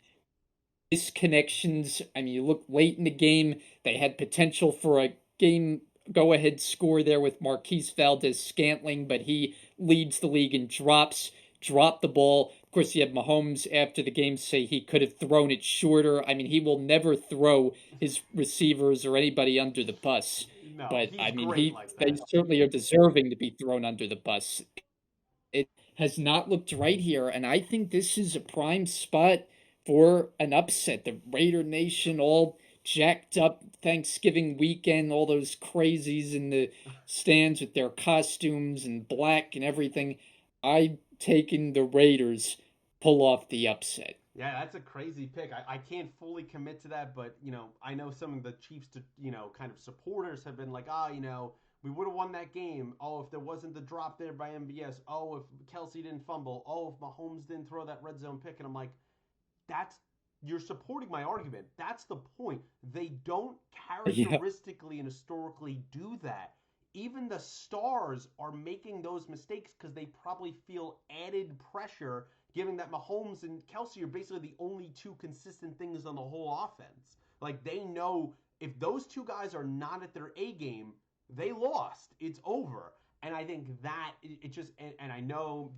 Speaker 2: disconnections. I mean, you look late in the game, they had potential for a game go ahead score there with Marquise Valdez Scantling, but he leads the league in dropped the ball. Of course, you have Mahomes after the game say he could have thrown it shorter. I mean, he will never throw his receivers or anybody under the bus.
Speaker 1: No,
Speaker 2: But
Speaker 1: he's
Speaker 2: I mean,
Speaker 1: great like
Speaker 2: they
Speaker 1: that.
Speaker 2: certainly are deserving to be thrown under the bus. It has not looked right here, and I think this is a prime spot for an upset. The Raider Nation all jacked up Thanksgiving weekend, all those crazies in the stands with their costumes and black and everything. I'm taking the Raiders pull off the upset.
Speaker 1: Yeah, that's a crazy pick. I can't fully commit to that, but I know some of the Chiefs, kind of supporters have been like, we would have won that game. Oh, if there wasn't the drop there by MBS. Oh, if Kelsey didn't fumble. Oh, if Mahomes didn't throw that red zone pick. And I'm like, that's you're supporting my argument. That's the point. They don't
Speaker 2: Yeah,
Speaker 1: characteristically and historically do that. Even the stars are making those mistakes because they probably feel added pressure, given that Mahomes and Kelsey are basically the only two consistent things on the whole offense. Like they know if those two guys are not at their A game, they lost. It's over. And I think that it just and I know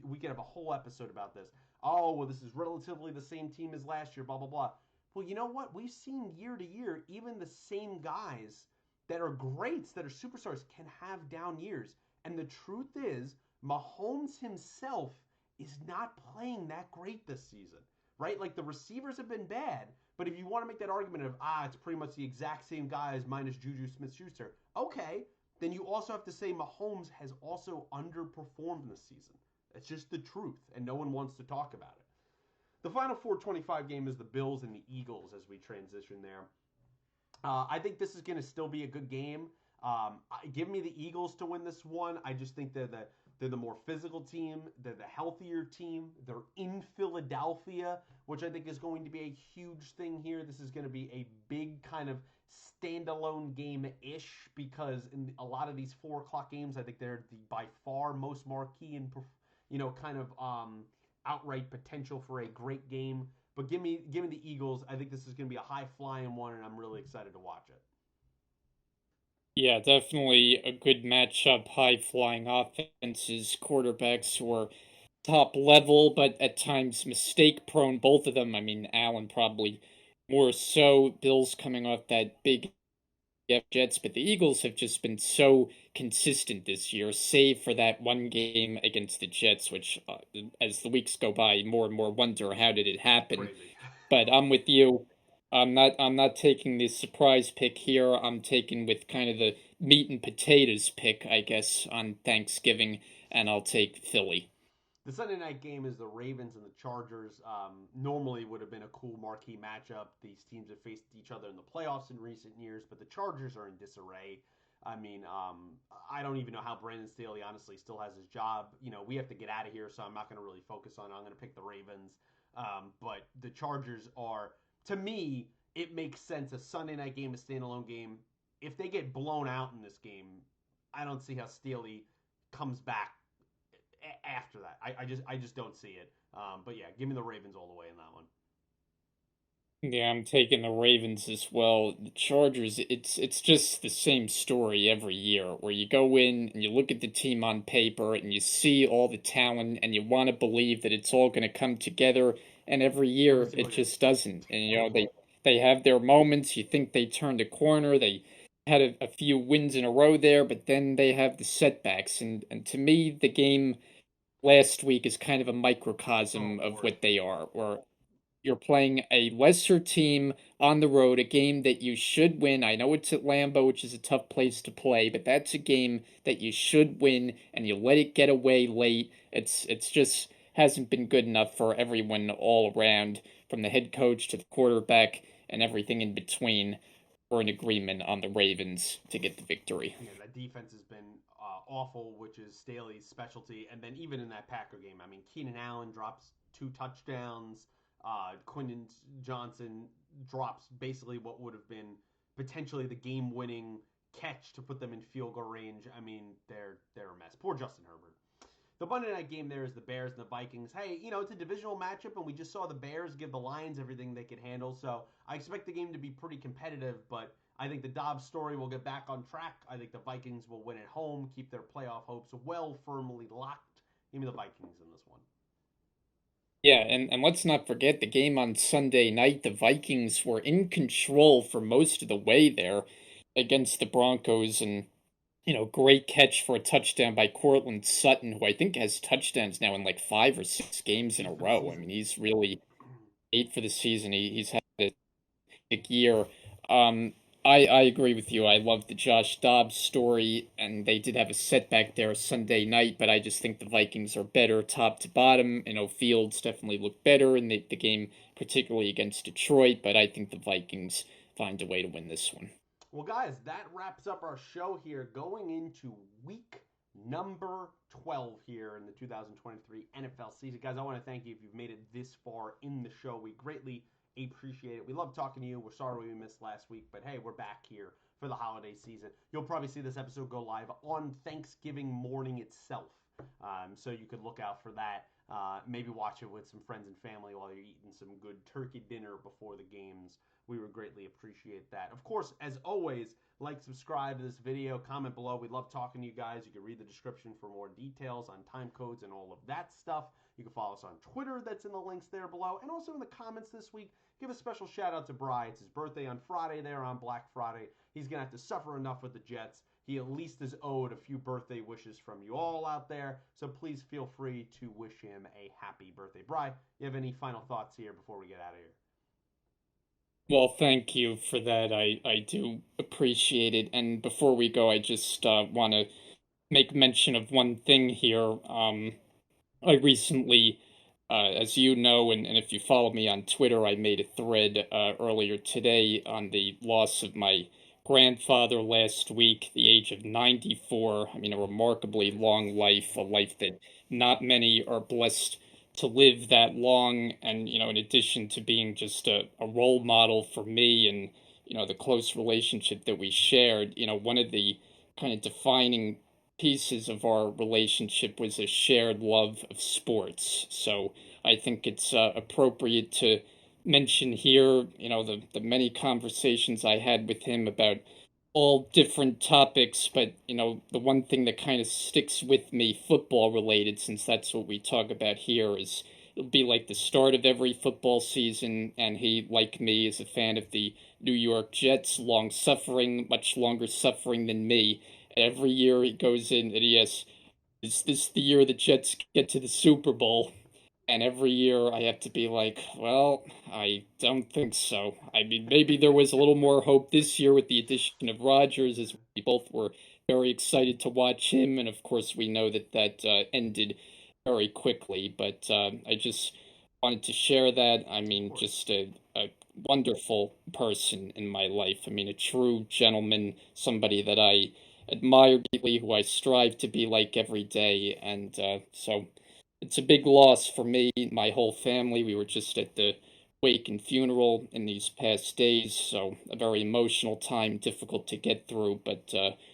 Speaker 1: we could have a whole episode about this. Oh, well, this is relatively the same team as last year, blah, blah, blah. Well, you know what? We've seen year to year, even the same guys that are greats, that are superstars, can have down years. And the truth is, Mahomes himself is not playing that great this season, right? Like the receivers have been bad, but if you want to make that argument of, it's pretty much the exact same guys minus Juju Smith Schuster, okay, then you also have to say Mahomes has also underperformed this season. It's just the truth, and no one wants to talk about it. The final 425 game is the Bills and the Eagles as we transition there. I think this is going to still be a good game. Give me the Eagles to win this one. I just think they're the more physical team. They're the healthier team. They're in Philadelphia, which I think is going to be a huge thing here. This is going to be a big kind of standalone game ish because in a lot of these 4 o'clock games, I think they're the by far most marquee and kind of outright potential for a great game. But give me the Eagles. I think this is going to be a high flying one, and I'm really excited to watch it.
Speaker 2: yeah, definitely a good matchup. High flying offenses, quarterbacks who are top level, but at times mistake prone. Both of them. I mean, Allen probably more so. Bills coming off that big Jets, but the Eagles have just been so consistent this year, save for that one game against the Jets, which, as the weeks go by, more and more wonder how did it happen.
Speaker 1: Crazy.
Speaker 2: But I'm with you. I'm not taking the surprise pick here. I'm taking with kind of the meat and potatoes pick, I guess, on Thanksgiving, and I'll take Philly.
Speaker 1: The Sunday night game is the Ravens and the Chargers. Normally would have been a cool marquee matchup. These teams have faced each other in the playoffs in recent years, but the Chargers are in disarray. I mean, I don't even know how Brandon Staley honestly still has his job. We have to get out of here, so I'm not going to really focus on it. I'm going to pick the Ravens. But the Chargers are, to me, it makes sense. A Sunday night game, a standalone game. If they get blown out in this game, I don't see how Staley comes back after that. I just don't see it. But yeah, give me the Ravens all the way in that one.
Speaker 2: Yeah, I'm taking the Ravens as well. The Chargers, it's just the same story every year where you go in and you look at the team on paper and you see all the talent and you want to believe that it's all going to come together, and every
Speaker 1: Every
Speaker 2: year
Speaker 1: single
Speaker 2: it
Speaker 1: year.
Speaker 2: just doesn't. And they they have their moments. You think they turned a corner. They had a few wins in a row there, but then they have the setbacks. And to me, the game last week is kind of a
Speaker 1: Oh
Speaker 2: microcosm of
Speaker 1: Lord.
Speaker 2: what they are, where you're playing a lesser team on the road, a game that you should win. I know it's at Lambeau, which is a tough place to play, but that's a game that you should win, and you let it get away late. It's just hasn't been good enough for everyone all around, from the head coach to the quarterback and everything in between, for an agreement on the Ravens to get the victory.
Speaker 1: Yeah, that defense has been awful, which is Staley's specialty. And then even in that Packer game, I mean, Keenan Allen drops 2 touchdowns. Quinton Johnson drops basically what would have been potentially the game-winning catch to put them in field goal range. I mean, they're a mess. Poor Justin Herbert. The Monday night game there is the Bears and the Vikings. Hey, it's a divisional matchup, and we just saw the Bears give the Lions everything they could handle. So I expect the game to be pretty competitive, but I think the Dobbs story will get back on track. I think the Vikings will win at home, keep their playoff hopes well firmly locked. Give me the Vikings in this one.
Speaker 2: Yeah, and let's not forget the game on Sunday night. The Vikings were in control for most of the way there against the Broncos, and great catch for a touchdown by Cortland Sutton, who I think has touchdowns now in like 5 or 6 games in
Speaker 1: Eight
Speaker 2: a
Speaker 1: for the
Speaker 2: row. I
Speaker 1: season.
Speaker 2: mean, he's really 8 for the season. He's had a big year. Um, I agree with you. I love the Josh Dobbs story, and they did have a setback there Sunday night, but I just think the Vikings are better top to bottom. Fields definitely looked better in the game, particularly against Detroit, but I think the Vikings find a way to win this one.
Speaker 1: Well, guys, that wraps up our show here going into week number 12 here in the 2023 NFL season. Guys, I want to thank you if you've made it this far in the show. We greatly appreciate it. We love talking to you. We're sorry we missed last week, but hey, we're back here for the holiday season. You'll probably see this episode go live on Thanksgiving morning itself. So you could look out for that. Maybe watch it with some friends and family while you're eating some good turkey dinner before the games. We would greatly appreciate that. Of course, as always, like, subscribe to this video, comment below. We love talking to you guys. You can read the description for more details on time codes and all of that stuff. You can follow us on Twitter, that's in the links there below. And also in the comments this week, give a special shout out to Bry. It's his birthday on Friday there on Black Friday. He's going to have to suffer enough with the Jets. He at least is owed a few birthday wishes from you all out there. So please feel free to wish him a happy birthday. Bry, you have any final thoughts here before we get out of here?
Speaker 2: Well, thank you for that. I do appreciate it. And before we go, I just want to make mention of one thing here. I recently, as you know, and if you follow me on Twitter, I made a thread earlier today on the loss of my grandfather last week, the age of 94. I mean, a remarkably long life, a life that not many are blessed to live that long. And, in addition to being just a role model for me and, the close relationship that we shared, one of the kind of defining pieces of our relationship was a shared love of sports. So I think it's appropriate to mention here, the many conversations I had with him about all different topics, but the one thing that kind of sticks with me, football related, since that's what we talk about here, is it'll be like the start of every football season, and he, like me, is a fan of the New York Jets, long suffering, much longer suffering than me. Every year he goes in and yes, is this the year the Jets get to the Super Bowl? And every year I have to be like, well, I don't think so. I mean, maybe there was a little more hope this year with the addition of Rodgers, as we both were very excited to watch him. And of course, we know that ended very quickly. But I just wanted to share that. I
Speaker 1: Of
Speaker 2: mean,
Speaker 1: course.
Speaker 2: just a wonderful person in my life. I mean, a true gentleman, somebody that I admire deeply, who I strive to be like every day. And so it's a big loss for me, my whole family. We were just at the wake and funeral in these past days, so a very emotional time, difficult to get through, but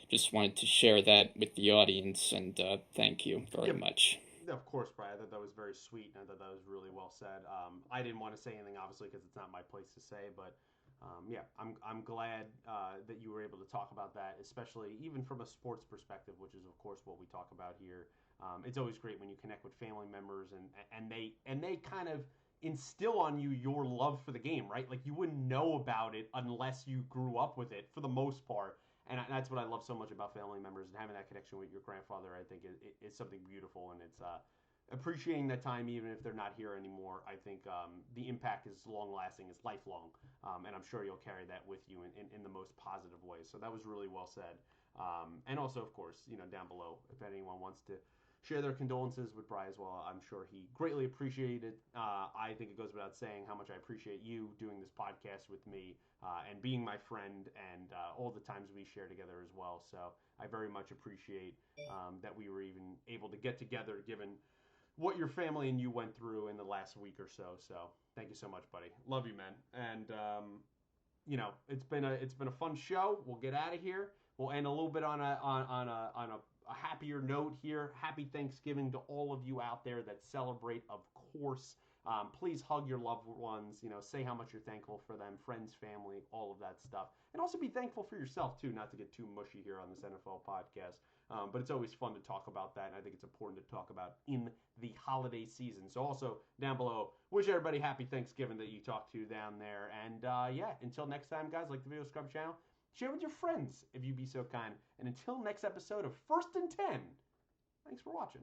Speaker 2: just wanted to share that with the audience, and thank you very
Speaker 1: Yep.
Speaker 2: much.
Speaker 1: Of course, Brian. I thought that was very sweet, and I thought that was really well said. I didn't want to say anything, obviously, because it's not my place to say. But yeah, I'm glad that you were able to talk about that, especially even from a sports perspective, which is of course what we talk about here. It's always great when you connect with family members, and they kind of instill on you your love for the game, right? Like you wouldn't know about it unless you grew up with it for the most part. And that's what I love so much about family members and having that connection with your grandfather. I think is something beautiful, and it's appreciating that time even if they're not here anymore. I think the impact is long lasting, it's lifelong, and I'm sure you'll carry that with you in the most positive way. So that was really well said. And also, of course, down below, if anyone wants to share their condolences with Bry as well, I'm sure he greatly appreciated. I think it goes without saying how much I appreciate you doing this podcast with me and being my friend and all the times we share together as well. So I very much appreciate that we were even able to get together given what your family and you went through in the last week or so. So thank you so much, buddy. Love you, man. And it's been a fun show. We'll get out of here. We'll end a little bit on a happier note here. Happy Thanksgiving to all of you out there that celebrate, of course. Please hug your loved ones. Say how much you're thankful for them, friends, family, all of that stuff, and also be thankful for yourself too. Not to get too mushy here on this NFL podcast, but it's always fun to talk about that, and I think it's important to talk about in the holiday season. So also down below, wish everybody happy Thanksgiving that you talk to down there, and yeah, until next time, guys, like the Video Scrub channel, share with your friends if you be so kind, and until next episode of First and 10, thanks for watching.